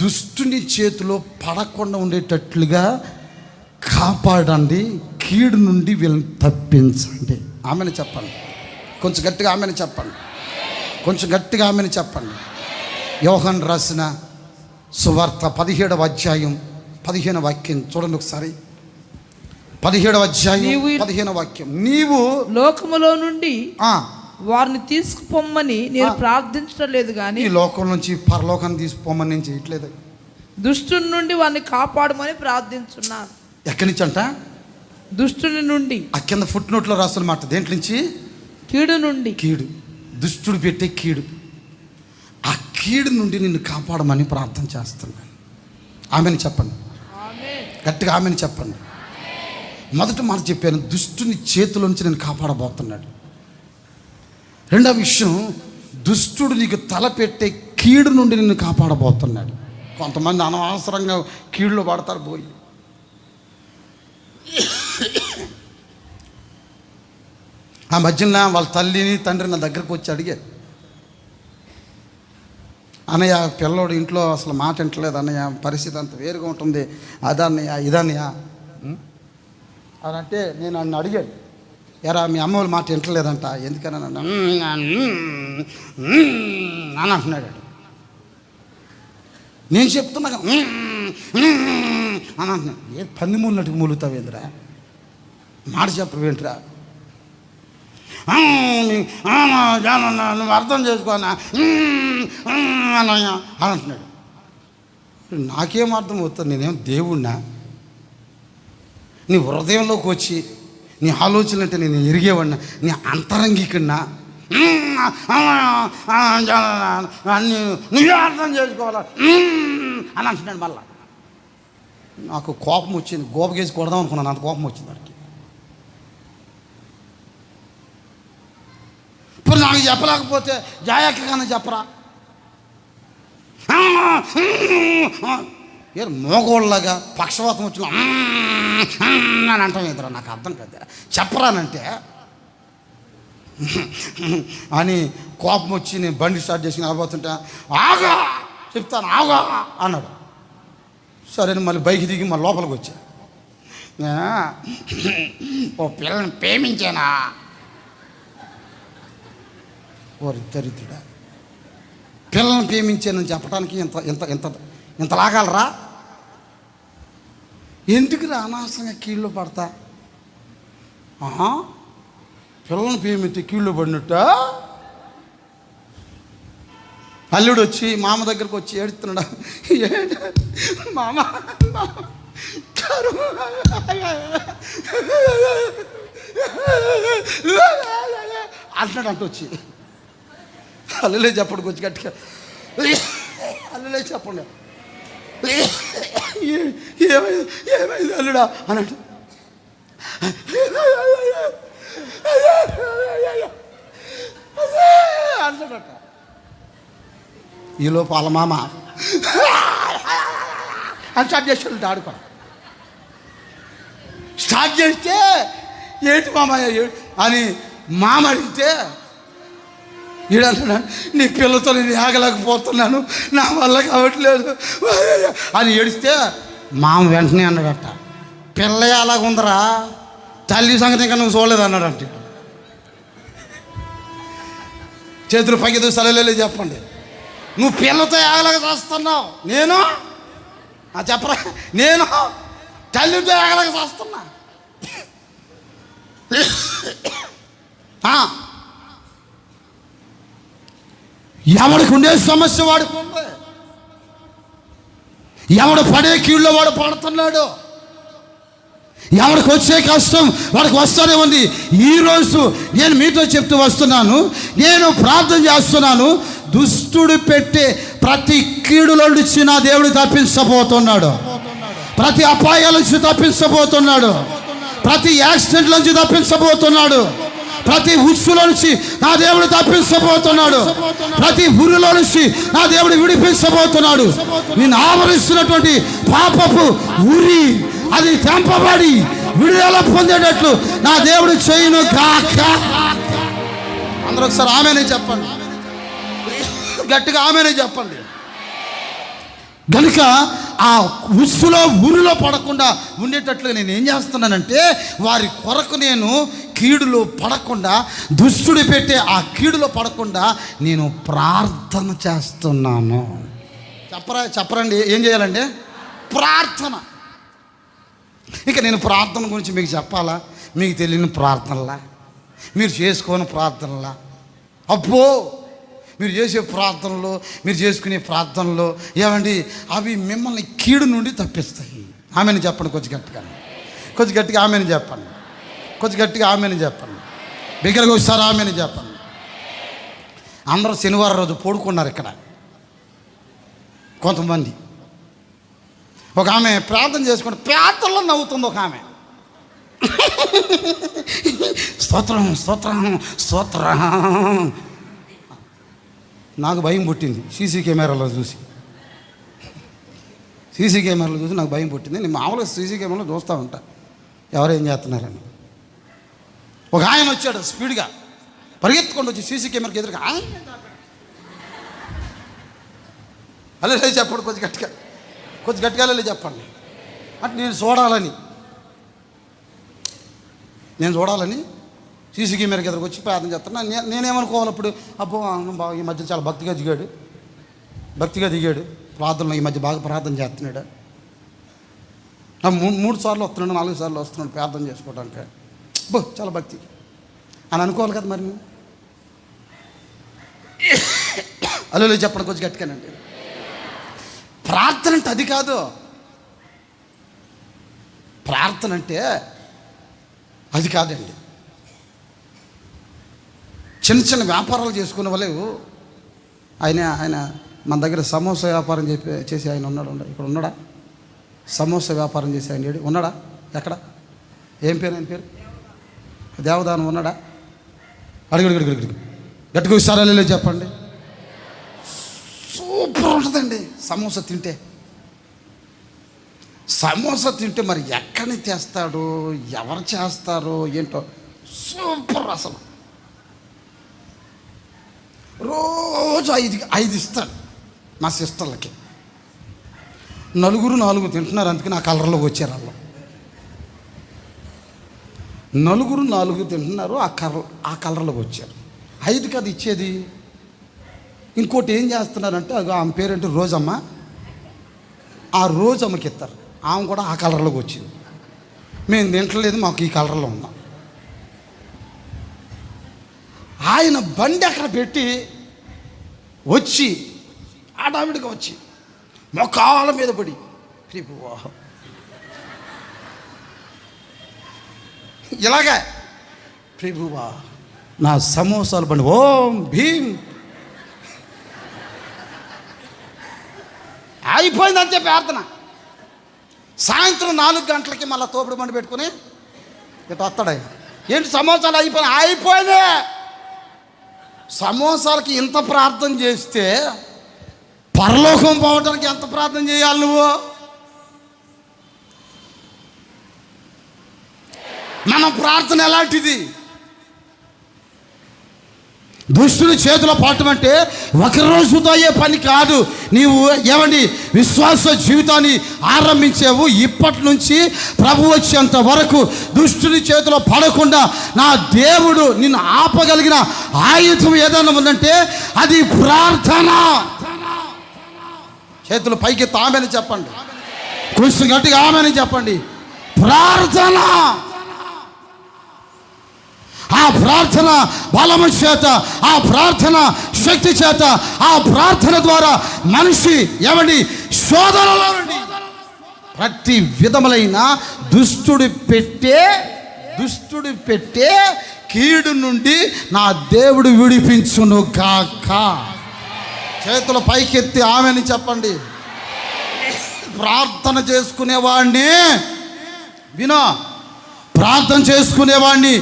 దుష్టుని చేతిలో పడకుండా ఉండేటట్లుగా కాపాడండి, కీడు నుండి వీళ్ళని తప్పించండి. ఆమెను చెప్పండి, కొంచెం గట్టిగా ఆమెను చెప్పండి, కొంచెం గట్టిగా ఆమెను చెప్పండి. యోహాను రాసిన సువార్త 17వ అధ్యాయం 15వ వాక్యం చూడండి ఒకసారి. 17వ అధ్యాయం 15వ వాక్యం. నీవు లోకములో నుండి వారిని తీసుకుపోమ్మని నేను ప్రార్థించడం లేదు, కానీ ఈ లోకం నుంచి పరలోకాన్ని తీసుకుపోమని నేను చేయట్లేదు. దుష్టుని నుండి వారిని కాపాడమని ప్రార్థించున్నాను. ఎక్కడి నుంచి అంట? దుష్టుని నుండి. ఆ కింద ఫుట్ నోట్లో రాసిన మాట దేంట్లో నుంచి? కీడు నుండి. కీడు, దుష్టుడు పెట్టే కీడు, ఆ కీడు నుండి నిన్ను కాపాడమని ప్రార్థన చేస్తున్నాను. ఆమెను చెప్పండి, గట్టిగా ఆమెను చెప్పండి. మొదట మాట చెప్పాను, దుష్టుని చేతిలో నుంచి నేను కాపాడబోతున్నాడు. రెండవ విషయం, దుష్టుడు నీకు తలపెట్టే కీడు నుండి నిన్ను కాపాడబోతున్నాడు. కొంతమంది అనవసరంగా కీడులో పడతారు పోయి. ఆ మధ్యన వాళ్ళ తల్లిని తండ్రి నా దగ్గరకు వచ్చి అడిగారు, అన్నయ్య పిల్లోడు ఇంట్లో అసలు మాట వింటలేదు అన్నయ్య, పరిస్థితి అంత వేరుగా ఉంటుంది, అదన్నయ్య ఇదన్నయ్య అని అంటే నేను నన్ను అడిగాడు, ఎరా మీ అమ్మ వాళ్ళ మాట వింటలేదంట, ఎందుకని అని అంటున్నాడు. నేను చెప్తున్నా అని అంటున్నాడు. ఏ పంది మూలనట్టుకు మూలుగుతావు ఏందిరా, మాట చెప్పవేంటిరా, నువ్వు అర్థం చేసుకోనా అని అంటున్నాడు. నాకేం అర్థం అవుతుంది, నేనేం దేవుణ్ణా? నీ హృదయంలోకి వచ్చి నీ ఆలోచనలు అంటే నేను ఎరిగేవాడినా, నీ అంతరంగికున్నా, నువ్వే అర్థం చేసుకోవాలా అని అంటున్నాడు. మళ్ళా నాకు కోపం వచ్చింది, గోపగేసి కొడదాం అనుకున్నాను, అంత కోపం వచ్చింది వాడికి. ఇప్పుడు నాకు చెప్పలేకపోతే జాయక్కగానే చెప్పరా, ఏ మోగోళ్ళలాగా పక్షవాతం వచ్చిన అని అంటాం ఎదురా, నాకు అర్థం కదా, చెప్పరానంటే అని కోపం వచ్చి నేను బండి స్టార్ట్ చేసి వెళ్ళబోతుంటా, ఆగా చెప్తాను ఆగా అన్నాడు. సరే మళ్ళీ బైక్ దిగి మళ్ళీ లోపలికి వచ్చా, ఓ పిల్లని ప్రేమించానా. ఓరి దరిద్రుడా, పిల్లల్ని ప్రేమించానని చెప్పడానికి ఇంత ఇంత ఇంత ఇంత లాగాలరా? ఎందుకురా అనవసరంగా కీళ్ళు పడతా? పిల్లల్ని ప్రేమించి కీళ్ళు పడినట్ట. అల్లుడు వచ్చి మామ దగ్గరకు వచ్చి ఏడుస్తున్నాడు, మామ అంటున్నాడు. అంటూ వచ్చి అల్లులే చెప్పండి, కొంచెం గట్టిగా అల్లులే చెప్పండి, ఏమైంది అల్లుడా అన్నట్టు. అంటాడట. ఈలోపు వాళ్ళ మామ అని స్టార్ట్ చేసాడు. ఆడుకో స్టార్ట్ చేస్తే ఏంటి మామ అని మామ అడిగితే ఈడంటున్నాడు, నీ పిల్లతో నేను ఆగలేకపోతున్నాను, నా వల్ల కావట్లేదు అని ఏడిస్తే మామ వెంటనే అన్నాడట, పిల్ల అలాగుందరా, తల్లి సంగతి ఇంకా నువ్వు చూడలేదు అన్నాడంటే. చేతులు పైకి సలహే చెప్పండి, నువ్వు పిల్లతో ఆగలేక చేస్తున్నావు, నేను చెప్పరా, నేను తల్లితో ఆగలేక చేస్తున్నా. ఎవడికి ఉండే సమస్య వాడికి ఉంది. ఎవడు పడే కీళ్ళలో వాడు పడుతున్నాడు. ఎవరికి వచ్చే కష్టం వాడికి వస్తూనే ఉంది. ఈరోజు నేను మీతో చెప్తూ వస్తున్నాను, నేను ప్రార్థన చేస్తున్నాను. దుష్టుడు పెట్టే ప్రతి కీడులో నుంచి నా దేవుడు తప్పించబోతున్నాడు. ప్రతి అపాయాల నుంచి తప్పించబోతున్నాడు. ప్రతి యాక్సిడెంట్ నుంచి తప్పించబోతున్నాడు. ప్రతి ఉచ్చులో నుంచి నా దేవుడు తప్పించబోతున్నాడు. ప్రతి ఊరిలో నుంచి నా దేవుడు విడిపించబోతున్నాడు. నేను ఆవరిస్తున్నటువంటి పాపపు ఉరి అది తెంపబడి విడుదల పొందేటట్లు నా దేవుడు చేయను కాక. అందరూ ఒకసారి ఆమెనే చెప్పండి, గట్టిగా ఆమెనే చెప్పండి. కనుక ఆ ఉస్సులో ఊరిలో పడకుండా ఉండేటట్లు నేను ఏం చేస్తున్నానంటే, వారి కొరకు నేను కీడులో పడకుండా, దుష్టుడు పెట్టే ఆ కీడులో పడకుండా నేను ప్రార్థన చేస్తున్నాను. చెప్పరండి ఏం చేయాలండి? ప్రార్థన. ఇక నేను ప్రార్థన గురించి మీకు చెప్పాలా? మీకు తెలియని ప్రార్థనలా, మీరు చేసుకోని ప్రార్థనలా? అబ్బో, మీరు చేసే ప్రార్థనలో, మీరు చేసుకునే ప్రార్థనలో ఏమండి, అవి మిమ్మల్ని కీడు నుండి తప్పిస్తాయి. ఆమెను చెప్పండి కొంచెం గట్టిగా, కొంచెం గట్టిగా ఆమెను చెప్పండి, కొంచెం గట్టిగా ఆమెను చెప్పండి, బిగ్గరగా ఒకసారి ఆమెను చెప్పండి. అందరూ శనివారం రోజు పడుకున్నారు ఇక్కడ. కొంతమంది ఒక ఆమె ప్రార్థన చేసుకుంటే ప్రార్థనలో నవ్వుతుంది. ఒక ఆమె స్తోత్రం స్తోత్రం స్తోత్రం. నాకు భయం పుట్టింది సీసీ కెమెరాలో చూసి నాకు భయం పుట్టింది. నేను మామూలుగా సీసీ కెమెరాలో చూస్తూ ఉంటా ఎవరేం చేస్తున్నారని. ఒక ఆయన వచ్చాడు స్పీడ్గా పరిగెత్తుకొని వచ్చి సీసీ కెమెరాకి ఎదురుగా అలా చెప్పండి, కొంచెం గట్టిగా చెప్పండి. అంటే నేను చూడాలని సీసీ కెమెరాకి ఎదురుకు వచ్చి ప్రార్థన చేస్తున్నా. నేనేమనుకోవాలి అప్పుడు, అబ్బో బాగా ఈ మధ్య చాలా భక్తిగా దిగాడు ప్రార్థనలో. ఈ మధ్య బాగా ప్రార్థన చేస్తున్నాడు. 3 సార్లు వస్తున్నాడు, 4 సార్లు వస్తున్నాడు ప్రార్థన చేసుకోవడానికి. అబ్బో చాలా భక్తి అని అనుకోవాలి కదా మరి. అలా చెప్పండి కొంచెం గట్టిగానండి. ప్రార్థన అంటే అది కాదు. ప్రార్థన అంటే అది కాదండి. చిన్న వ్యాపారాలు చేసుకునే వాళ్ళు ఆయన మన దగ్గర సమోసా వ్యాపారం చేసి ఆయన ఉన్నాడు. ఇక్కడ ఉన్నాడా? సమోసా వ్యాపారం చేసి ఆయన ఉన్నాడా? ఎక్కడ? ఏం పేరు ఆయన పేరు? దేవదానం ఉన్నాడా? అడుగు గట్టిగా విసారాలు చెప్పండి. సూపర్ ఉంటుందండి సమోసా తింటే. మరి ఎక్కడి నుంచి తెస్తాడు, ఎవరు చేస్తారో ఏంటో, సూపర్ అసలు. రోజు 5 ఇస్తాడు మా సిస్టర్లకి. 4 తింటున్నారు, అందుకే నా కలర్లోకి వచ్చారు. వాళ్ళు 4 తింటున్నారు, ఆ కలర్లోకి వచ్చారు. 5 కాదు ఇచ్చేది. ఇంకోటి ఏం చేస్తున్నారంటే, ఆమె పేరేంటి రోజమ్మ. ఆ రోజమ్మకి ఇస్తారు. ఆమె కూడా ఆ కలర్లోకి వచ్చింది. మేము తింటలేదు, మాకు ఈ కలర్లో ఉన్నాం. ఆయన బండి అక్కడ పెట్టి వచ్చి ఆడావిడిగా వచ్చి మొకాల మీద పడి ఇలాగే ప్రభువా నా సమోసాలు బండి ఓం భీం అయిపోయిందంతే ప్రార్థన. సాయంత్రం 4 గంటలకి మళ్ళీ తోపుడు బండి పెట్టుకుని ఇటు వస్తాడు ఆయన. ఏంటి సమోసాలు అయిపోయింది. సమోసాలకి ఇంత ప్రార్థన చేస్తే పరలోకం పోవడానికి ఎంత ప్రార్థన చేయాలి నువ్వు? మన ప్రార్థన ఎలాంటిది? దుష్టుని చేతిలో పట్టమంటే ఒక రోజుతో అయ్యే పని కాదు. నీవు ఏమండి విశ్వాస జీవితాన్ని ఆరంభించావు. ఇప్పటి నుంచి ప్రభు వచ్చేంత వరకు దుష్టుని చేతిలో పడకుండా నా దేవుడు నిన్ను ఆపగలిగిన ఆయుధం ఏదైనా ఉందంటే అది ప్రార్థన. చేతులు పైకి ఆమెని చెప్పండి, కొంచెం గట్టిగా ఆమెని చెప్పండి. ప్రార్థన. ఆ ప్రార్థన బలము చేత, ఆ ప్రార్థన శక్తి చేత, ఆ ప్రార్థన ద్వారా మనిషి ఎవడి శోధనలో నుండి ప్రతి విధములైన దుష్టుడు పెట్టే కీడు నుండి నా దేవుడు విడిపించును గాక. చేతుల పైకెత్తి ఆమెని చెప్పండి. ప్రార్థన చేసుకునేవాడిని ప్రార్థన చేసుకునేవాడిని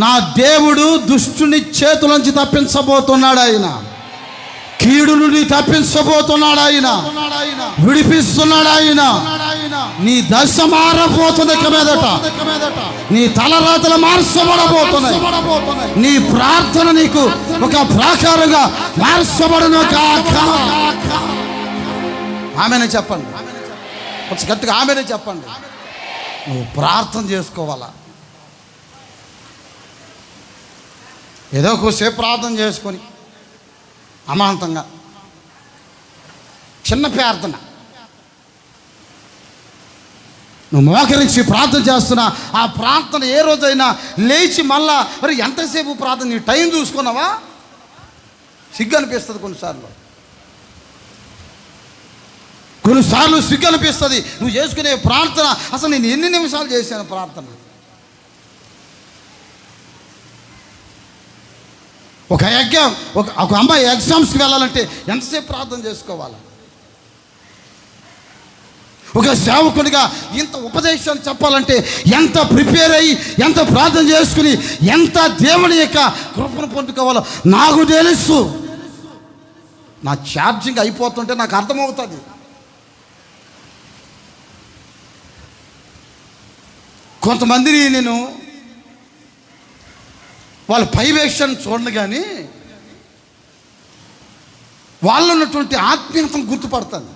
నా దేవుడు దుష్టుని చేతులంచి తప్పించబోతున్నాడు. ఆయన కీడు నుండి తప్పించబోతున్నాడు. ఆయన విడిపిస్తున్నాడు. ఆయన నీ దశ మారబోతుంది. ఇక మీదట నీ తలరాతలు మార్చబడబోతున్నాయి. నీ ప్రార్థన నీకు ఒక ప్రాకారంగా మార్చబడును కాక. ఆమెనే చెప్పండి. కొంచెం గట్టిగా ఆమెనే చెప్పండి. నువ్వు ప్రార్థన చేసుకోవాలా? ఏదో కొద్దిసేపు ప్రార్థన చేసుకొని అమాంతంగా చిన్న ప్రార్థన నువ్వు మోకరించి ప్రార్థన చేస్తున్నా, ఆ ప్రార్థన ఏ రోజైనా లేచి మళ్ళా మరి ఎంతసేపు ప్రార్థన, నీ టైం చూసుకున్నావా? సిగ్గు అనిపిస్తుంది కొన్నిసార్లు సిగ్గు అనిపిస్తుంది. నువ్వు చేసుకునే ప్రార్థన అసలు నేను ఎన్ని నిమిషాలు చేశాను ప్రార్థన? ఒక అమ్మాయి ఎగ్జామ్స్కి వెళ్ళాలంటే ఎంతసేపు ప్రార్థన చేసుకోవాలి? ఒక సేవకునిగా ఇంత ఉపదేశాలు చెప్పాలంటే ఎంత ప్రిపేర్ అయ్యి, ఎంత ప్రార్థన చేసుకుని, ఎంత దేవుని యొక్క కృపను పొందుకోవాలో నాకు తెలుసు. నా ఛార్జింగ్ అయిపోతుంటే నాకు అర్థమవుతుంది. కొంతమందిని నేను వాళ్ళ పైవేషాన్ని చూడను, కానీ వాళ్ళు ఉన్నటువంటి ఆత్మీయతను గుర్తుపడతాను.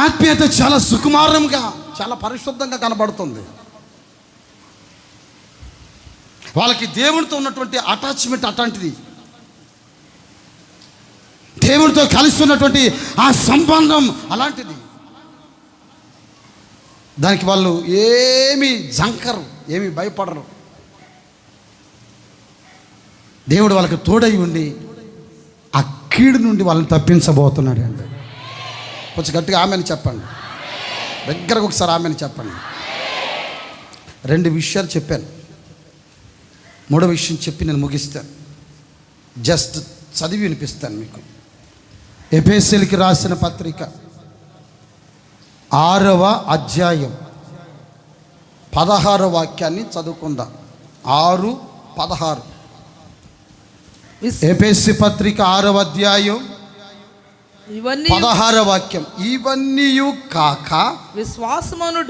ఆత్మీయత చాలా సుకుమారంగా, చాలా పరిశుద్ధంగా కనబడుతుంది. వాళ్ళకి దేవునితో ఉన్నటువంటి అటాచ్మెంట్ అట్లాంటిది. దేవునితో కలిసి ఉన్నటువంటి ఆ సంబంధం అలాంటిది. దానికి వాళ్ళు ఏమీ జంకరు, ఏమీ భయపడరు. దేవుడు వాళ్ళకి తోడై ఉండి ఆ కీడు నుండి వాళ్ళని తప్పించబోతున్నాడు అండి. కొంచెం గట్టిగా ఆమెను చెప్పండి. దగ్గరకు ఒకసారి ఆమెను చెప్పండి. 2 విషయాలు చెప్పాను. 3వ విషయం చెప్పి నేను ముగిస్తాను. జస్ట్ చదివి వినిపిస్తాను మీకు. ఎఫెసీయులకు రాసిన పత్రిక 6వ అధ్యాయం 16వ వాక్యాన్ని చదువుకుందాం. 6:16. ఎఫెసీ పత్రిక 6వ అధ్యాయం 16వ వాక్యం. ఇవన్నీ కాక విశ్వాసమును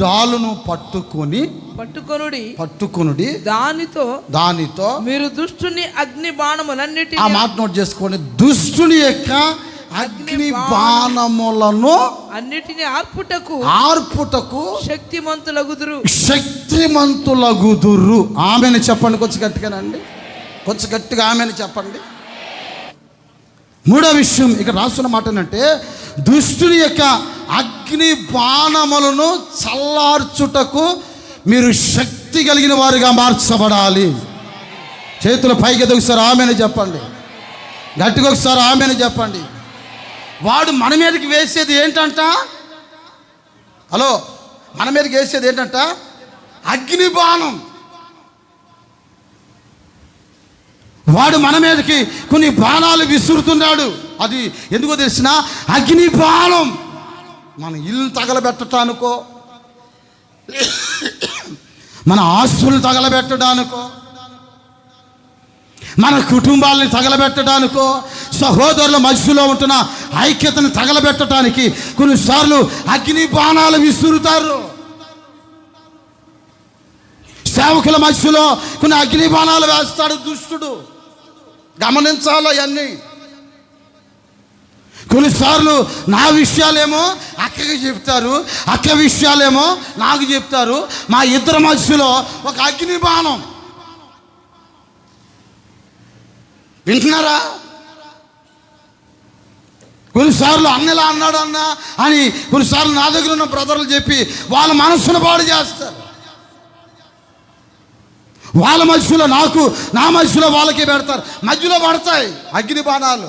డాలును పట్టుకొనుడి. దానితో మీరు దుష్టుని అగ్ని బాణములన్నిటిని, ఆ మాట నోట్ చేసుకోండి, దుష్టుని యొక్క అగ్ని బాణములను అన్నిటిని ఆర్పుటకు శక్తిమంతులగుదురు. ఆమెను చెప్పండి కొంచెం గట్టిగానండి. కొంచెం గట్టిగా ఆమెను చెప్పండి. 3వ విషయం ఇక్కడ రాస్తున్న మాట ఏంటంటే, దుష్టుని యొక్క అగ్ని బాణములను చల్లార్చుటకు మీరు శక్తి కలిగిన వారుగా మార్చబడాలి. చేతుల పైకి ఒకసారి ఆమెను చెప్పండి. గట్టిగా ఒకసారి ఆమెను చెప్పండి. వాడు మన మీదకి వేసేది ఏంటంట? హలో, మన మీదకి వేసేది ఏంటంట? అగ్ని బాణం. వాడు మన మీదకి కొన్ని బాణాలు విసురుతున్నాడు. అది ఎందుకో తెలిసిన? అగ్ని బాణం. మన ఇల్లు తగలబెట్టడానికో, మన ఆస్తులు తగలబెట్టడానికో, మన కుటుంబాలని తగలబెట్టడానికో, సహోదరుల మధ్యలో ఉంటున్న ఐక్యతను తగలబెట్టడానికి కొన్నిసార్లు అగ్ని బాణాలు విసురుతారు. సేవకుల మధ్యలో కొన్ని అగ్ని బాణాలు వేస్తాడు దుష్టుడు. గమనించాలి అవన్నీ. కొన్నిసార్లు నా విషయాలేమో అక్కకి చెప్తారు, అక్క విషయాలేమో నాకు చెప్తారు. మా ఇద్దరి మధ్యలో ఒక అగ్ని బాణం. వింటున్నారా? కొన్నిసార్లు అన్నలా అన్నాడు అన్న అని కొన్నిసార్లు నా దగ్గర ఉన్న బ్రదర్లు చెప్పి వాళ్ళ మనస్సును పాడు చేస్తారు. వాళ్ళ మధ్యలో నాకు, నా మధ్యలో వాళ్ళకి పెడతారు. మధ్యలో పడతాయి అగ్ని బాణాలు.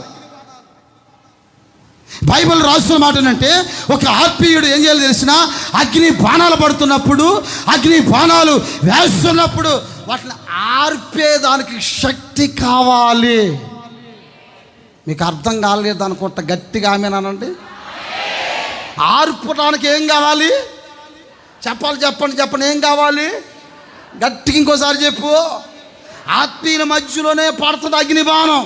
బైబిల్ రాస్తున్న మాట ఏంటంటే, ఒక ఆత్మీయుడు ఏం చేయాలి తెలిసిన, అగ్ని బాణాలు పడుతున్నప్పుడు, అగ్ని బాణాలు వేస్తున్నప్పుడు వాటిని ఆర్పేదానికి శక్తి కావాలి. మీకు అర్థం కాలేదు అనుకుంటా, గట్టిగా ఆమెనానండి. ఆర్పడానికి ఏం కావాలి చెప్పండి ఏం కావాలి? గట్టిగా ఇంకోసారి చెప్పు. ఆత్మీయుల మధ్యలోనే పడుతుంది అగ్ని బాణం.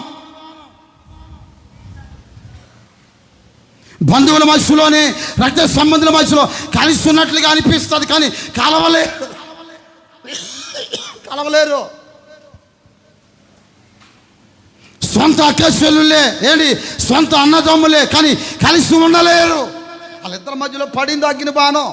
బంధువుల మధ్యలోనే, రక్త సంబంధుల మధ్యలో కలిసి ఉన్నట్లుగా అనిపిస్తుంది, కానీ కలవలేరు. సొంత అక్కచెల్లులే, ఏంటి సొంత అన్నదమ్ములే, కానీ కలిసి ఉండలేరు. వాళ్ళిద్దరి మధ్యలో పడింది అగ్ని బాణం.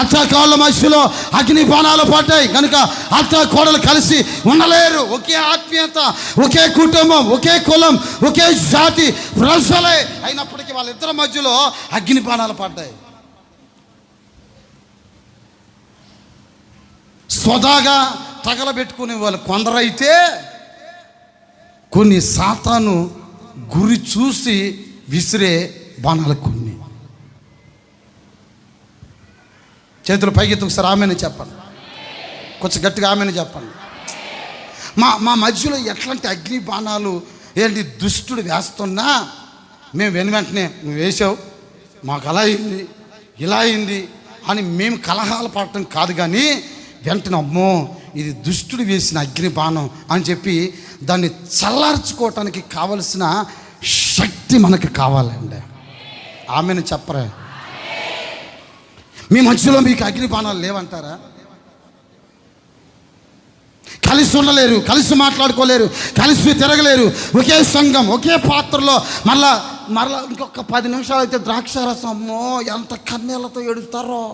అత్త కోళ్ళ మధ్యలో అగ్ని బాణాలు పడ్డాయి కనుక అత్త కోడలు కలిసి ఉండలేరు. ఒకే ఆత్మీయత, ఒకే కుటుంబం, ఒకే కులం, ఒకే జాతి ప్రజలే అయినప్పటికీ వాళ్ళిద్దరి మధ్యలో అగ్ని బాణాలు పడ్డాయి. స్వదాగా తగలబెట్టుకునే వాళ్ళు కొందరైతే, కొన్ని సాతాను గురి చూసి విసిరే బాణాలు కొన్ని. చేతులు పైకెత్తి ఒకసారి ఆమెను చెప్పండి, కొంచెం గట్టిగా ఆమెను చెప్పండి. మా మధ్యలో ఎట్లాంటి అగ్ని బాణాలు ఏంటి దుష్టుడు వేస్తున్నా మేము వెంటనే నువ్వు వేసావు, మాకు అలా అయింది, ఇలా అయింది అని మేము కలహాలు పడటం కాదు, కానీ వెంటనే అమ్మో ఇది దుష్టుడు వేసిన అగ్ని బాణం అని చెప్పి దాన్ని చల్లార్చుకోవటానికి కావలసిన శక్తి మనకి కావాలండి. ఆమెను చెప్పరా? మీ మధ్యలో మీకు అగ్ని బాణాలు లేవంటారా? కలిసి ఉండలేరు, కలిసి మాట్లాడుకోలేరు, కలిసి తిరగలేరు, ఒకే సంఘం, ఒకే పాత్రలో మళ్ళా ఇంకొక 10 నిమిషాలు అయితే ద్రాక్షారసం, అమ్మో ఎంత కన్నీళ్లతో ఏడుస్తారో.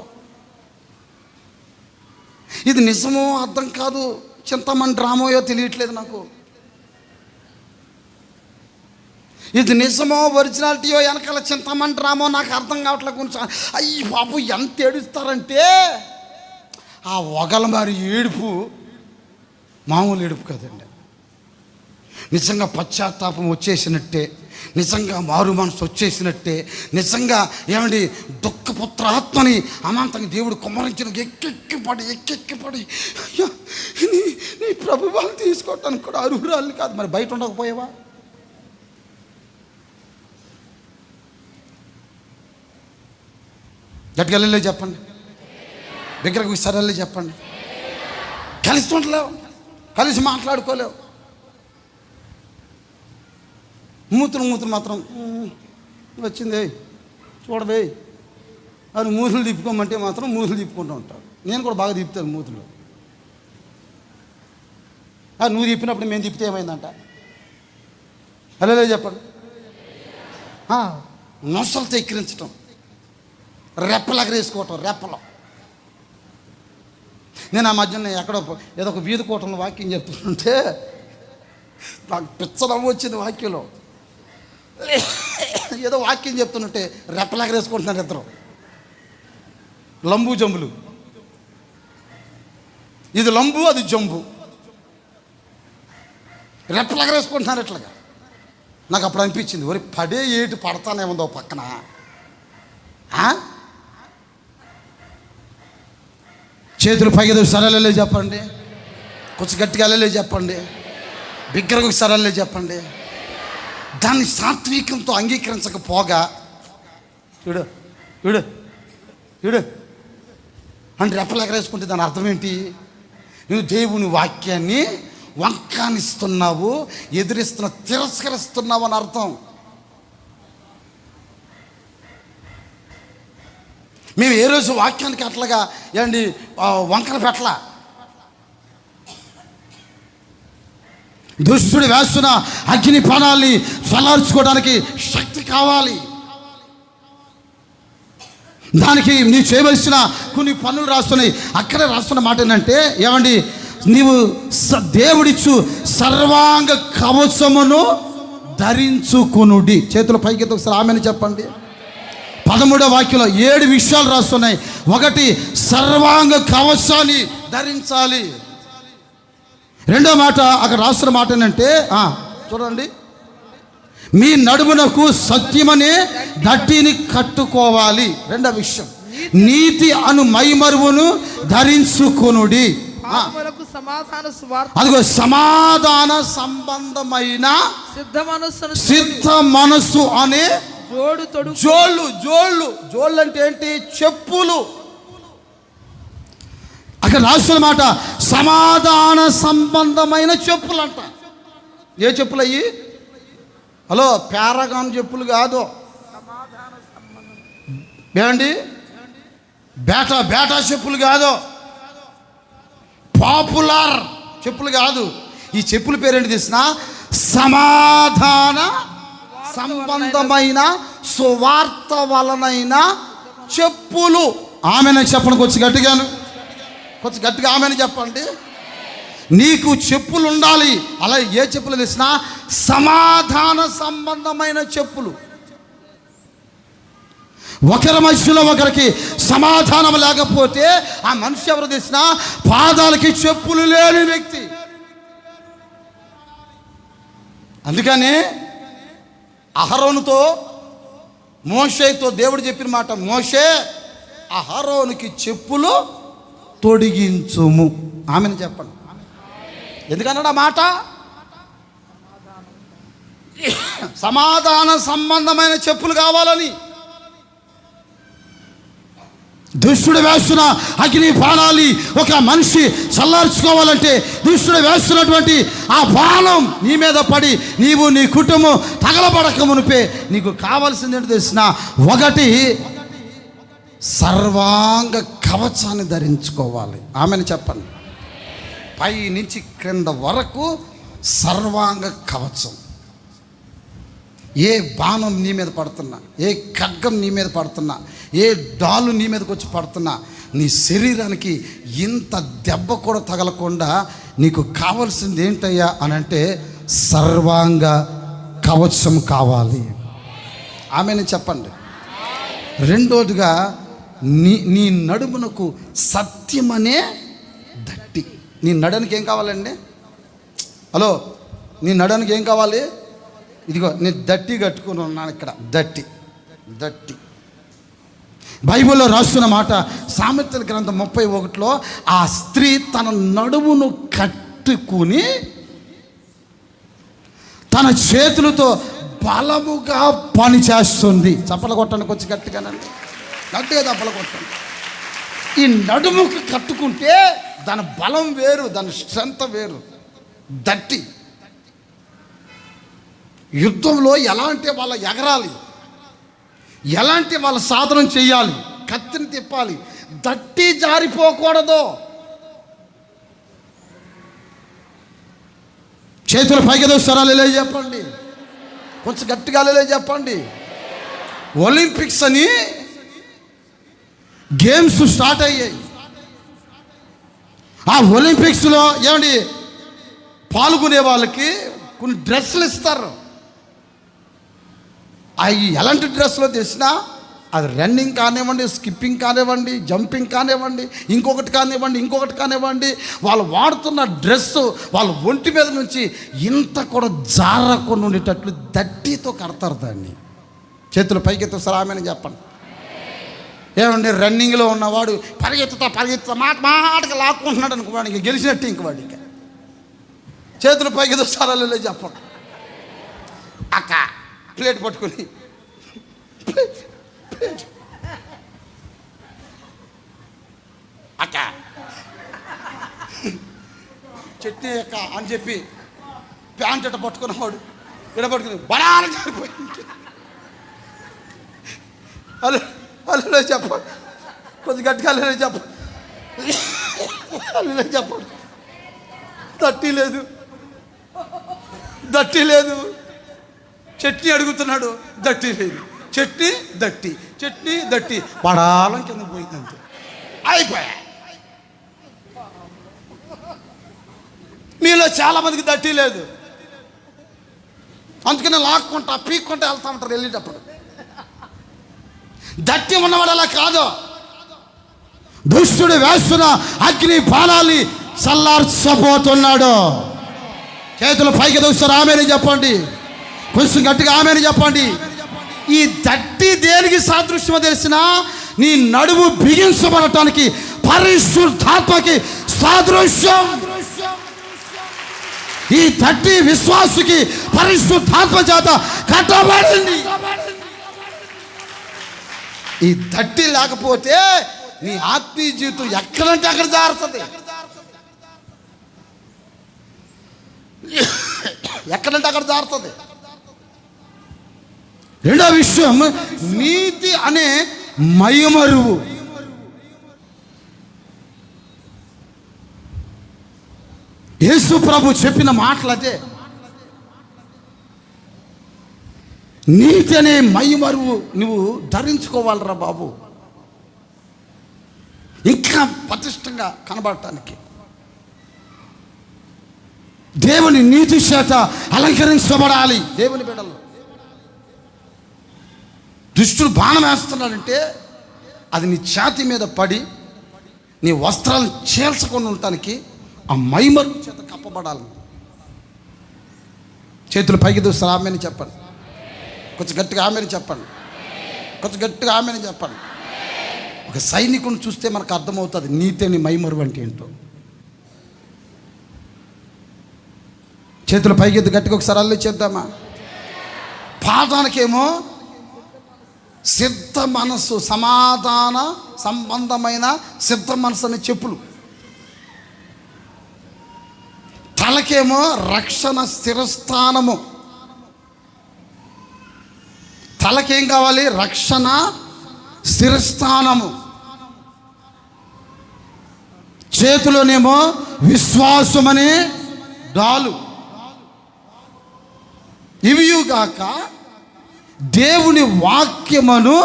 ఇది నిజమో అర్థం కాదు, చింతమని డ్రామోయో తెలియట్లేదు నాకు. ఇది నిజమో ఒరిజినాలిటీయో వెనకాల చింతమని డ్రామో నాకు అర్థం కావట్లేదు. కొంచెం అయ్యి బాబు ఎంత ఏడుస్తారంటే, ఆ ఒగల మరి ఏడుపు మామూలు ఏడుపు కదండి. నిజంగా పశ్చాత్తాపం వచ్చేసినట్టే, నిజంగా మారు మనసు వచ్చేసినట్టే, నిజంగా ఏమండి దుఃఖపుత్ర ఆత్మని అమాంతంగా దేవుడు కుమ్మరించిన ఎక్కెక్కిపడి అయ్యా నీ ప్రభువాలు తీసుకోవటానికి కూడా అర్హురాలు కాదు. మరి బయట ఉండకపోయావా? గట్టిగా వెళ్ళలే చెప్పండి, దగ్గరకు సరళే చెప్పండి. కలిసి ఉండలేవు, కలిసి మాట్లాడుకోలేవు. మూతులు మాత్రం వచ్చింది చూడవే అని మూతులు తిప్పుకోమంటే మాత్రం మూతులు తిప్పుకుంటూ ఉంటాడు. నేను కూడా బాగా తిప్పుతాను మూతులు. నువ్వు తిప్పినప్పుడు మేము తిప్పితే ఏమైందంట? అలా చెప్పండి. నొసలతో ఎక్కిరించటం, రెప్పలాగా వేసుకోవటం, రెప్పలో. నేను ఆ మధ్యన ఎక్కడో ఏదో ఒక వీధి కూటంలో వాక్యం చెప్తుంటే నాకు పిచ్చడం వచ్చింది. వాక్యంలో ఏదో వాక్యం చెప్తుంటే రెప్పలాగా వేసుకుంటున్నారు ఇద్దరు, లంబు జంబులు. ఇది లంబు, అది జంబు, రెప్పలాగా వేసుకుంటున్నారు ఇట్లాగా. నాకు అప్పుడు అనిపించింది, ఒరి పడే ఏటు పడతానేముందో పక్కన. చేతులు పైకి సరళలే చెప్పండి, కొంచెం గట్టిగా అల్లలే చెప్పండి, బిగ్గరకు సరళలే చెప్పండి. దాన్ని సాత్వికంతో అంగీకరించకపోగా చూడు చూడు చూడు అంటే రెప్పలెగరేసుకుంటే దాని అర్థం ఏంటి? నువ్వు దేవుని వాక్యాన్ని వంకానిస్తున్నావు, తిరస్కరిస్తున్నావు అని అర్థం. మేము ఏ రోజు వాక్యానికి అట్లాగా ఏంటి వంకర పెట్టలా. దుష్టుడు వేస్తున్న అగ్ని బాణాల్ని చల్లార్చుకోవడానికి శక్తి కావాలి. దానికి నీ చేయవలసిన కొన్ని పనులు రాస్తున్నాయి. అక్కడే రాస్తున్న మాట ఏంటంటే, ఏమండి నీవు దేవుడిచ్చు సర్వాంగ కవచమును ధరించుకునుడి. చేతుల పైకి ఒకసారి ఆమెను చెప్పండి. 13వ వాక్యంలో 7 విషయాలు రాస్తున్నాయి. 1, సర్వాంగ కవచాన్ని ధరించాలి. 2వ మాట అక్కడ రాస్తున్న మాట ఏంటంటే చూడండి, మీ నడుమునకు సత్యమనే దట్టిని కట్టుకోవాలి. 2వ విషయం, నీతి అను మైమరువును ధరించుకొనుడి. అదిగో సమాధాన సంబంధమైన సిద్ధ మనసు అనే జోళ్ళు అంటే ఏంటి? చెప్పులు. అక్కడ రాసిన మాట సమాధాన సంబంధమైన చెప్పులు అంట. ఏ చెప్పులు అయ్యి? హలో, పారాగాన్ చెప్పులు కాదు ఏమండి, బేటా చెప్పులు కాదు, పాపులర్ చెప్పులు కాదు. ఈ చెప్పుల పేరేంటి తెలిసిన? సమాధాన సంబంధమైన సువార్త వలనైన చెప్పులు. ఆమెను చెప్పండి కొంచెం గట్టిగా ఆమెను చెప్పండి. నీకు చెప్పులు ఉండాలి. అలా ఏ చెప్పులు తెలిసిన? సమాధాన సంబంధమైన చెప్పులు. ఒకరి మధ్యలో ఒకరికి సమాధానం లేకపోతే ఆ మనిషి ఎవరు తెలిసిన? పాదాలకి చెప్పులు లేని వ్యక్తి. అందుకని అహరోనుతో మోషేతో దేవుడు చెప్పిన మాట, మోషే అహరోనుకి చెప్పులు తొడిగించుము. ఆమెను చెప్పండి. ఎందుకన్నాడు ఆ మాట? సమాధాన సంబంధమైన చెప్పులు కావాలని. దుష్టుడు వేస్తున్న అగ్ని బాణాలి ఒక మనిషి చల్లార్చుకోవాలంటే దుష్టుడు వేస్తున్నటువంటి ఆ బాణం నీ మీద పడి నీవు నీ కుటుంబం తగలబడక మునిపే నీకు కావాల్సింది ఏంటో తెలిసిన? 1, సర్వాంగ కవచాన్ని ధరించుకోవాలి. ఆమెను చెప్పండి. పై నుంచి క్రింద వరకు సర్వాంగ కవచం. ఏ బాణం నీ మీద పడుతున్నా, ఏ ఖడ్గం నీ మీద పడుతున్నా, ఏ డాలు నీ మీదకి వచ్చి పడుతున్నా, నీ శరీరానికి ఇంత దెబ్బ కూడా తగలకుండా నీకు కావాల్సింది ఏంటయ్యా అని అంటే సర్వాంగ కవచం కావాలి. ఆమెను చెప్పండి. 2వదిగా నీ నడుమునకు సత్యమనే దట్టి. నీ నడనికి ఏం కావాలండి? హలో, నీ నడనికి ఏం కావాలి? ఇదిగో నేను దట్టి కట్టుకుని ఉన్నాను ఇక్కడ. దట్టి బైబిల్లో రాస్తున్న మాట సామెతల గ్రంథం 31లో ఆ స్త్రీ తన నడుమును కట్టుకుని తన చేతులతో బలముగా పని చేస్తుంది. చప్పలు కొట్టండి కొంచెం గట్టిగానండి, గట్టిగా చప్పలు కొట్టండి. ఈ నడుముకు కట్టుకుంటే దాని బలం వేరు, దాని స్ట్రెంత్ వేరు. దట్టి యుద్ధంలో ఎలాంటి వాళ్ళ ఎగరాలి, ఎలాంటి వాళ్ళ సాధనం చేయాలి, కత్తిని తిప్పాలి, దట్టి జారిపోకూడదు. చేతుల పైకి దోస్తారా లే చెప్పండి, కొంచెం గట్టిగా లే చెప్పండి. ఒలింపిక్స్ అని గేమ్స్ స్టార్ట్ అయ్యాయి. ఆ ఒలింపిక్స్లో ఏమండి పాల్గొనే వాళ్ళకి కొన్ని డ్రెస్సులు ఇస్తారు. అవి ఎలాంటి డ్రెస్సులో తెలిసినా అది రన్నింగ్ కానివ్వండి, స్కిప్పింగ్ కానివ్వండి, జంపింగ్ కానివ్వండి, ఇంకొకటి కానివ్వండి, వాళ్ళు వాడుతున్న డ్రెస్సు వాళ్ళ ఒంటి మీద నుంచి ఇంత కూడా జారకుండా ఉండేటట్లు దట్టితో కడతారు దాన్ని. చేతులు పైకెత్తు సలామని చెప్పండి. ఏమండి రన్నింగ్లో ఉన్నవాడు పరిగెత్తుతా మాటగా లాక్కుంటున్నాడు అనుకోవాడు, ఇంక గెలిచినట్టు ఇంక వాడు. ఇంకా చేతులు పైకెత్తు సలాలే చెప్పండి. అక్క ప్లేట్ పట్టుకుని అక్క చట్నీ అక్క అని చెప్పి ప్యాంట్ అట్ట పట్టుకున్నవాడు ఇక్కడ పట్టుకుని బడాలని సరిపోయింది. అల్లే చెప్పండి, కొంచెం గట్టిగా అల్లే చెప్పండి, అల్లే చెప్పండి. దట్టి లేదు, చట్నీ అడుగుతున్నాడు, దట్టి లేదు. చట్నీ దట్టి పడాలం కింద పోయిందంతే, అయిపోయా. మీలో చాలామందికి దట్టి లేదు, అందుకనే లాక్కుంటా పీక్కుంటా వెళ్తా ఉంటారు వెళ్ళేటప్పుడు. దట్టి ఉన్నవాడు అలా కాదు. దుష్టుడు వేస్తున్న అగ్ని బాణాల్ని చల్లార్చబోతున్నాడు. చేతులు పైకి దూస్తారు, ఆమెని చెప్పండి. కొంచెం గట్టిగా ఆమెని చెప్పండి. ఈ దట్టి దేనికి సాదృశ్యమో తెలిసిన, నీ నడుము బిగించబడటానికి పరిశుద్ధాత్మకి సాదృశ్యం. ఈ దట్టి విశ్వాసుకి పరిశుద్ధాత్మ చేత కట్టబడింది. ఈ దట్టి లేకపోతే నీ ఆత్మీయ జీవితం ఎక్కడంటే అక్కడ జారుతుంది. ఎక్కడంటే అక్కడ జారుతుంది. రెండో విషయం, నీతి అనే మైమరువు. యేసు ప్రభు చెప్పిన మాటలు అదే. నీతి అనే మైమరువు నువ్వు ధరించుకోవాలరా బాబు, ఇంకా పటిష్టంగా కనబడటానికి. దేవుని నీతి చేత అలంకరించబడాలి. దేవుని బిడ్డలు దుష్టుడు బాణం వేస్తున్నాడంటే అది నీ ఛాతీ మీద పడి నీ వస్త్రాలను చీల్చకుండా ఉండటానికి ఆ మైమరు చేత కప్పబడాలి. చేతులు పైకి దూస్తారు, ఆమెని చెప్పండి. కొంచెం గట్టిగా ఆమెని చెప్పండి. కొంచెం గట్టిగా ఆమెని చెప్పండి. ఒక సైనికుని చూస్తే మనకు అర్థమవుతుంది నీతిని మైమరు అంటే ఏంటో. చేతులు పైకి ఎత్తి గట్టిగా ఒకసారి అల్లు చేద్దామా. పాదానికేమో సిద్ధ మనస్సు, సమాధాన సంబంధమైన సిద్ధ మనస్సు అనే చెప్పులు. తలకేమో రక్షణ స్థిరస్థానము. తలకేం కావాలి? రక్షణ స్థిరస్థానము. చేతిలోనేమో విశ్వాసమనే డాలు. ఇవియుగాక దేవుని వాక్యమును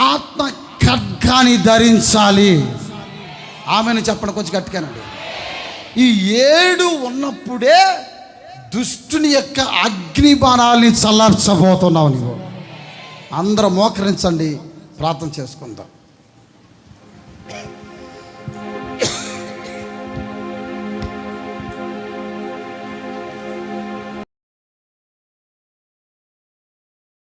ఆత్మ ఖడ్గాని ధరించాలి. ఆమెను చెప్పండి కొంచెం గట్టిగానండి. ఈ 7 ఉన్నప్పుడే దుష్టుని యొక్క అగ్ని బాణాలని చల్లార్చబోతున్నావు నువ్వు. అందరూ మోకరించండి, ప్రార్థన చేసుకుందాం.